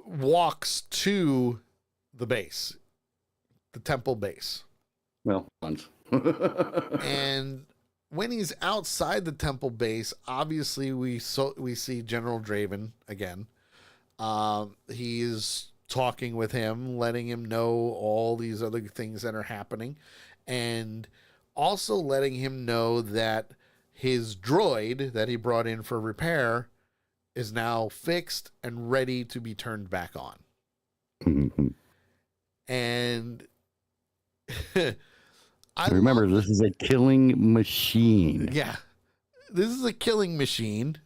walks to the base, the temple base. Well, once. And when he's outside the temple base, obviously we see General Draven again. He is talking with him, letting him know all these other things that are happening, and also letting him know that his droid that he brought in for repair is now fixed and ready to be turned back on. Mm-hmm. And remember, this is a killing machine. Yeah, this is a killing machine,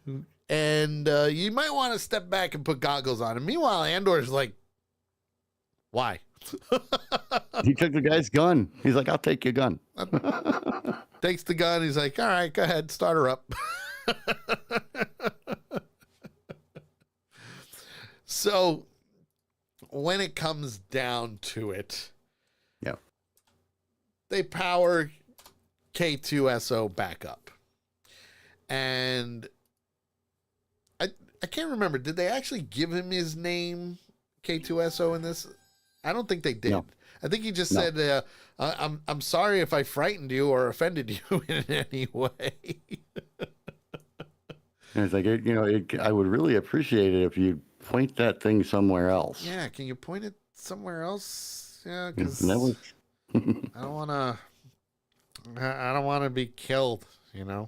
and you might want to step back and put goggles on. And meanwhile, Andor's like, why? He took the guy's gun. He's like, I'll take your gun. Takes the gun. He's like, all right, go ahead, start her up. So when it comes down to it, yeah, they power K2SO back up. And I can't remember, did they actually give him his name, K2SO, in this? I don't think they did. No. I think he just said, I'm sorry if I frightened you or offended you in any way. And it's like, I would really appreciate it if you point that thing somewhere else. Yeah, can you point it somewhere else? Yeah, because I don't want to be killed, Yeah.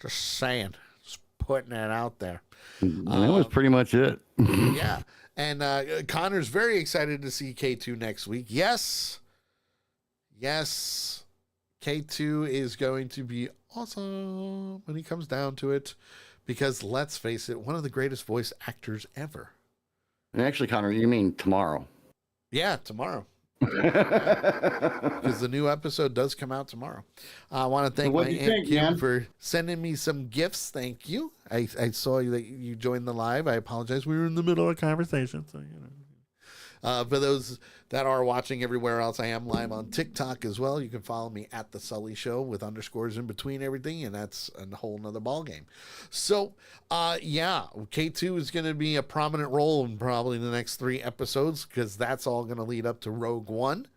Just saying. Just putting it out there. And that was pretty much it. Yeah. And Connor's very excited to see K2 next week. Yes. K2 is going to be awesome when he comes down to it. Because let's face it, one of the greatest voice actors ever. And actually, Connor, you mean tomorrow? Yeah, tomorrow. Because the new episode does come out tomorrow. I want to thank my Aunt Kim for sending me some gifts. Thank you. I saw that you joined the live. I apologize. We were in the middle of a conversation, so for those that are watching everywhere else, I am live on TikTok as well. You can follow me at The Sully Show with underscores in between everything, and that's a whole nother ball game. So, K2 is going to be a prominent role in probably the next 3 episodes, because that's all going to lead up to Rogue One.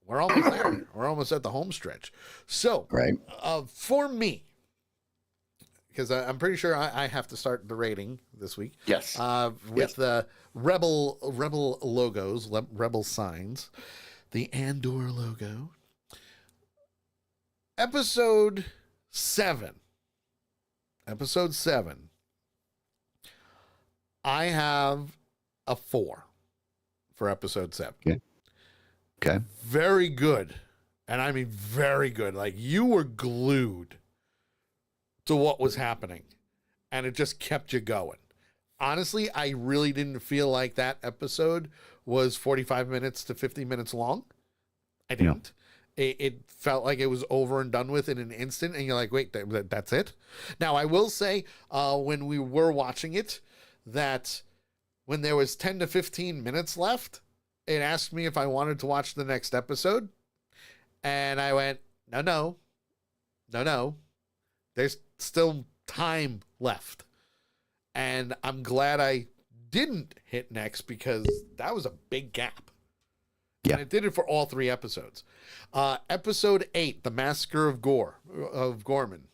We're almost there. We're almost at the home stretch. So, right. For me, because I'm pretty sure I have to start the rating this week. Yes. With the Rebel logos, Rebel signs, the Andor logo. Episode 7. I have a 4 for episode 7. Okay. Very good. And I mean very good. Like, you were glued to what was happening, and it just kept you going. Honestly, I really didn't feel like that episode was 45 minutes to 50 minutes long. I didn't. Yeah. It felt like it was over and done with in an instant, and you're like, wait, that's it? Now, I will say, when we were watching it, that when there was 10 to 15 minutes left, it asked me if I wanted to watch the next episode, and I went, no. There's still time left. And I'm glad I didn't hit next, because that was a big gap. Yeah. And it did it for all 3 episodes. Episode 8, The Massacre of Gorman.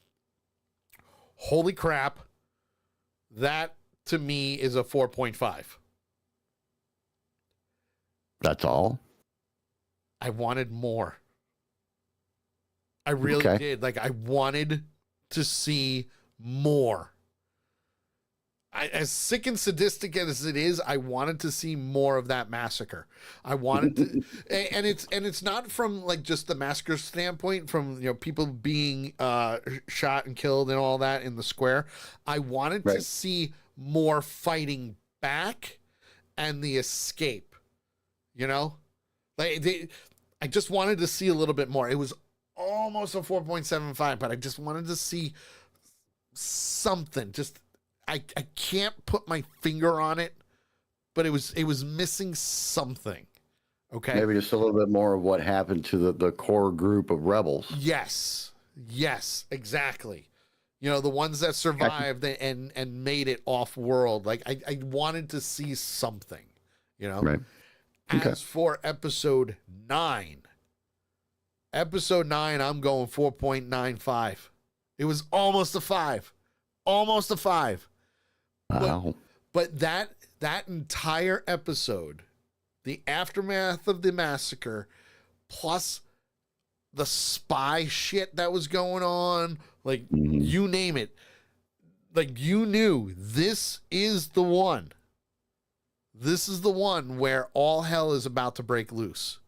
Holy crap. That, to me, is a 4.5. That's all? I wanted more. I really did. Like, I wanted to see more. As sick and sadistic as it is, I wanted to see more of that massacre. I wanted to, and it's not from like just the massacre standpoint, from people being shot and killed and all that in the square. I wanted to see more fighting back and the escape. I just wanted to see a little bit more. It was almost a 4.75, but I just wanted to see something. Just I can't put my finger on it, but it was missing something. Okay. Maybe just a little bit more of what happened to the core group of rebels. Yes, exactly. The ones that survived and made it off world. Like I wanted to see something, Right. Okay. As for episode 9, I'm going 4.95. It was almost a 5. Wow. But that That entire episode, the aftermath of the massacre, plus the spy shit that was going on, like, you name it. Like, you knew this is the one. This is the one where all hell is about to break loose.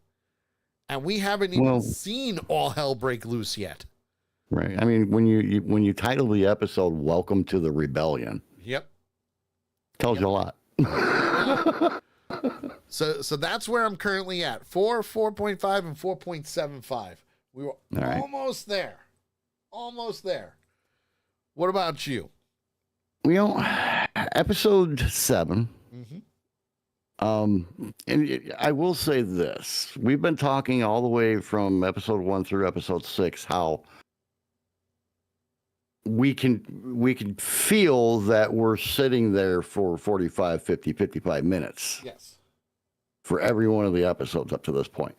And we haven't even seen all hell break loose yet. Right. I mean, when you title the episode "Welcome to the Rebellion," yep, tells you a lot. So that's where I'm currently at. 4.5, and 4.75. We were almost there. Almost there. What about you? Episode 7. And I will say this: we've been talking all the way from episode 1 through episode 6 how we can feel that we're sitting there for 45, 50, 55 minutes. Yes. For every one of the episodes up to this point.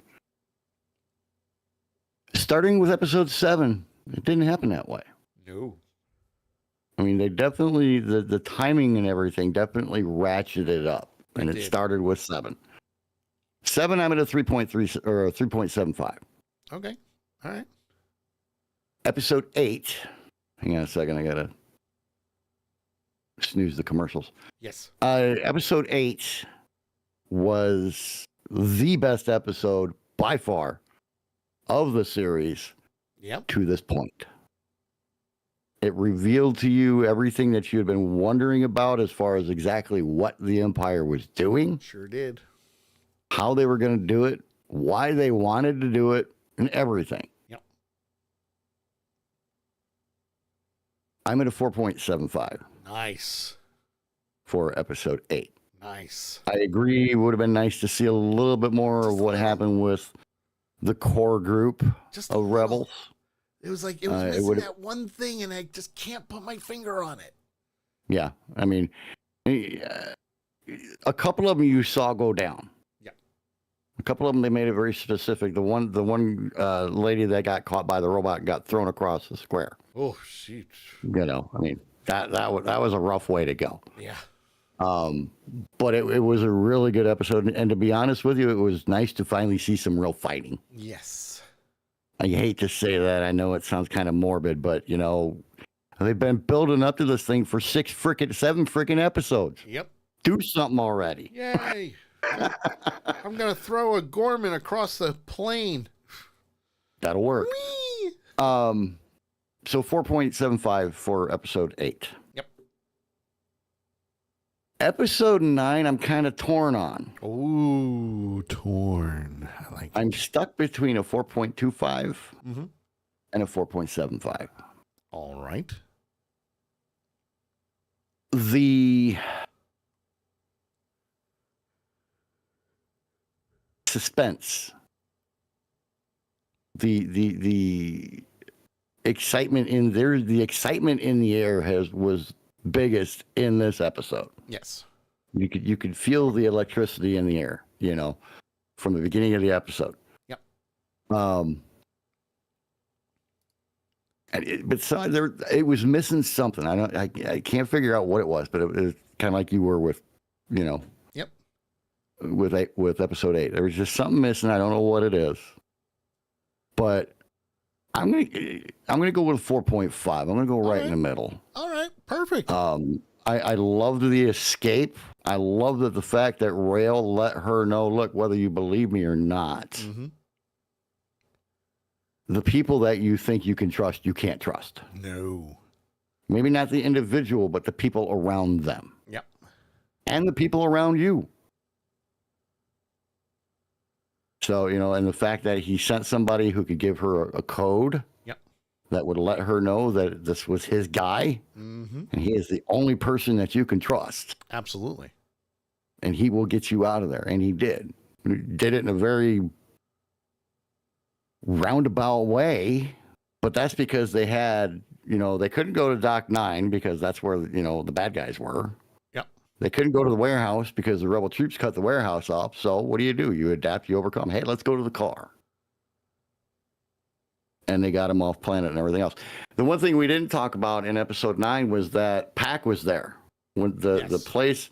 Starting with episode 7, it didn't happen that way. No. I mean, they definitely, the timing and everything definitely ratcheted up. And it started with 7. 7, I'm at a 3.3 or a 3.75. Okay. All right. Episode 8. Hang on a second. I got to snooze the commercials. Yes. Episode 8 was the best episode by far of the series to this point. It revealed to you everything that you had been wondering about as far as exactly what the Empire was doing. Sure did. How they were going to do it, why they wanted to do it, and everything. Yep. I'm at a 4.75. Nice. For episode 8. Nice. I agree. It would have been nice to see a little bit more of what happened with the core group of rebels. It was like, it was missing that one thing, and I just can't put my finger on it. Yeah. I mean, a couple of them you saw go down. Yeah. A couple of them, they made it very specific. The one lady that got caught by the robot got thrown across the square. Oh, shoot. You know, I mean, that was a rough way to go. Yeah. But it was a really good episode. And to be honest with you, it was nice to finally see some real fighting. Yes. I hate to say that. I know it sounds kind of morbid, but you know, they've been building up to this thing for 7 freaking episodes. Yep. Do something already. Yay. I'm going to throw a Gorman across the plane. That'll work. Whee! So 4.75 for episode 8. Yep. Episode 9, I'm kind of torn on. Ooh, torn. I like it. I'm stuck between a 4.25 and a 4.75. All right. The suspense, the excitement in there, the excitement in the air was biggest in this episode. Yes. You could feel the electricity in the air, you know, from the beginning of the episode. Yep. It was missing something. I can't figure out what it was, but it was kind of like you were with, you know. Yep. With episode 8, there was just something missing. I don't know what it is, but I'm gonna go with 4.5. I'm gonna go right in the middle. All right, perfect. I loved the escape. I loved the fact that Rail let her know, look, whether you believe me or not, the people that you think you can trust, you can't trust. No. Maybe not the individual, but the people around them. Yep. And the people around you. So, you know, and the fact that he sent somebody who could give her a code that would let her know that this was his guy, and he is the only person that you can trust. Absolutely. And he will get you out of there. And he did. He did it in a very roundabout way, but that's because they had, you know, they couldn't go to Dock 9 because that's where, you know, the bad guys were. Yep. They couldn't go to the warehouse because the rebel troops cut the warehouse off. So what do? You adapt, you overcome. Hey, let's go to the car. And they got him off planet and everything else. The one thing we didn't talk about in episode 9 was that Pac was there. When the place,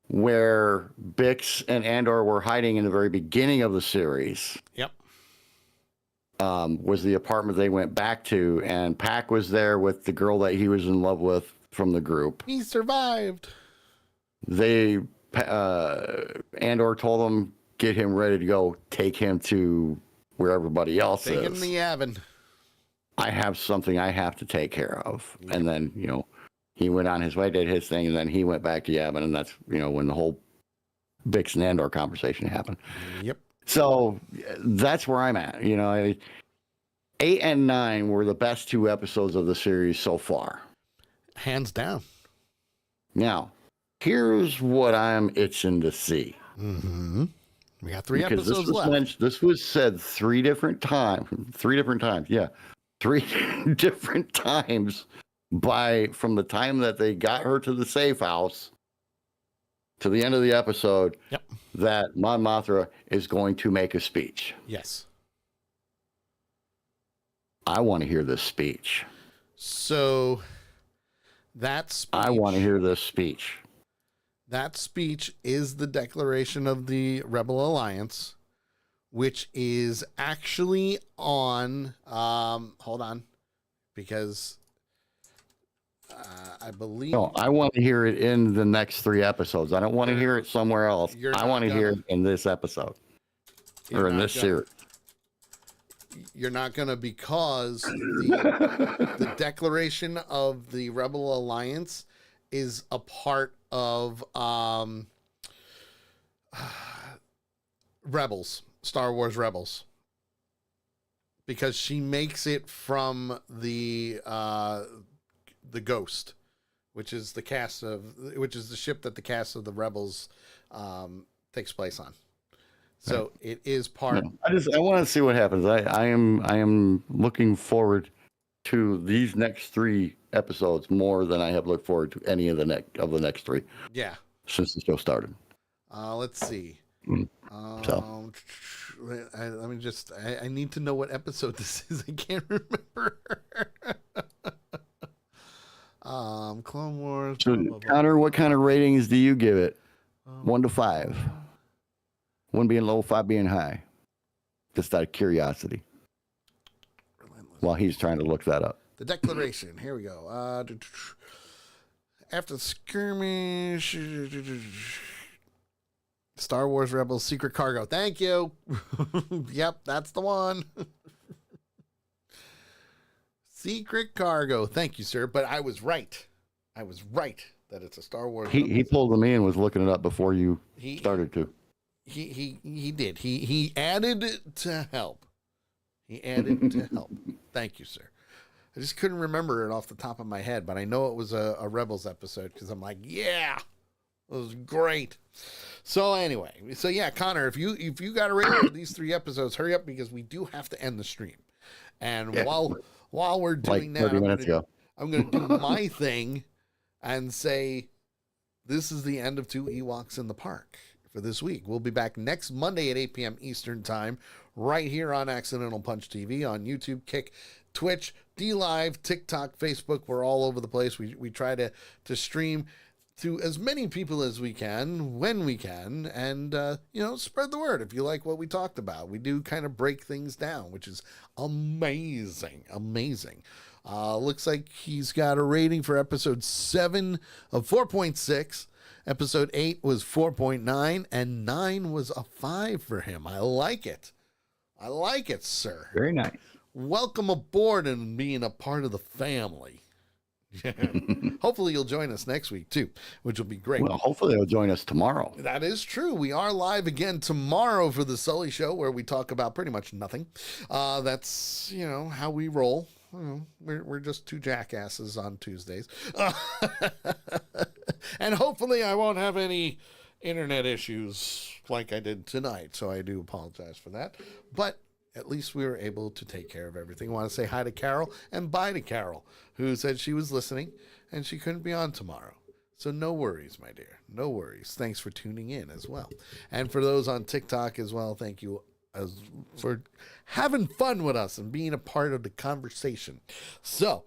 where Bix and Andor were hiding in the very beginning of the series. Yep. Was the apartment they went back to, and Pac was there with the girl that he was in love with from the group. He survived. Andor told him, get him ready to go, take him to where everybody else Take is. him to the Avon. I have something I have to take care of. Yep. And then, he went on his way, did his thing, and then he went back to Yavin, and that's, when the whole Bix and Andor conversation happened. Yep. So that's where I'm at. 8 and 9 were the best 2 episodes of the series so far. Hands down. Now, here's what I'm itching to see. Mm-hmm. We got 3 episodes left. This was said 3 different times. 3 different times. Yeah. 3 different times from the time that they got her to the safe house to the end of the episode. Yep. That Mon Mothma is going to make a speech. Yes. I want to hear this speech. So that speech, I want to hear this speech. That speech is the declaration of the Rebel Alliance, which is actually on, hold on, because I believe... No, I want to hear it in the next 3 episodes. I don't want to hear it somewhere else. I want to hear it in this episode. Or in this series. You're not going to, because the declaration of the Rebel Alliance is a part of Rebels, Star Wars Rebels, because she makes it from the Ghost, which is the ship that the cast of the Rebels takes place on. So it is part. I want to see what happens. I am looking forward to these next 3 episodes more than I have looked forward to any of the next 3. Yeah. Since the show started. Let's see. So. Let me just. I need to know what episode this is. I can't remember. Clone Wars. So, blah, blah, blah. Connor, what kind of ratings do you give it? 1 to 5. 1 being low, 5 being high. Just out of curiosity. While he's trying to look that up. The declaration. Here we go. After the skirmish, Star Wars Rebels Secret Cargo. Thank you. Yep, that's the one. Secret Cargo. Thank you, sir. But I was right. That it's a Star Wars. He pulled me and was looking it up before you started to. He did. He added to help. Thank you, sir. I just couldn't remember it off the top of my head, but I know it was a Rebels episode because I'm like, yeah, it was great. So anyway, Connor, if you got a rating for these 3 episodes, hurry up because we do have to end the stream. And while we're doing that, I'm going to do my thing and say this is the end of 2 Ewoks in the Park for this week. We'll be back next Monday at 8 p.m. Eastern Time, right here on Accidental Punch TV, on YouTube, Kick, Twitch, DLive, TikTok, Facebook. We're all over the place. We try to stream to as many people as we can, when we can, and, spread the word if you like what we talked about. We do kind of break things down, which is amazing. Looks like he's got a rating for episode 7 of 4.6. Episode 8 was 4.9, and 9 was a 5 for him. I like it, sir. Very nice. Welcome aboard and being a part of the family. Hopefully you'll join us next week too, which will be great. Well, hopefully they'll join us tomorrow. That is true. We are live again tomorrow for the Sully Show, where we talk about pretty much nothing. That's, how we roll. We're just 2 jackasses on Tuesdays. And hopefully I won't have any internet issues like I did tonight. So I do apologize for that. But at least we were able to take care of everything. I want to say hi to Carol and bye to Carol, who said she was listening and she couldn't be on tomorrow. So no worries, my dear. No worries. Thanks for tuning in as well. And for those on TikTok as well, thank you for having fun with us and being a part of the conversation. So,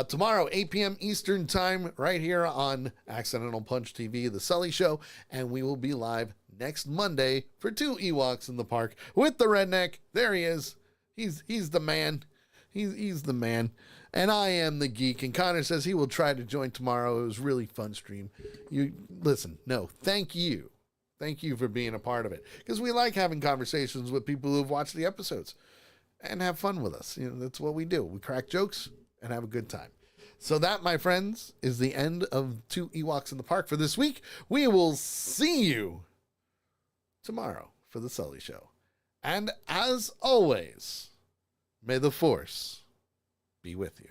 tomorrow, 8 p.m. Eastern Time, right here on Accidental Punch TV, The Sully Show, and we will be live next Monday for 2 Ewoks in the Park with the redneck. There he is. He's the man. He's the man. And I am the geek. And Connor says he will try to join tomorrow. It was really fun stream. Thank you. Thank you for being a part of it. Because we like having conversations with people who've watched the episodes and have fun with us. That's what we do. We crack jokes and have a good time. So that, my friends, is the end of 2 Ewoks in the Park for this week. We will see you tomorrow for the Sully Show. And as always, may the Force be with you.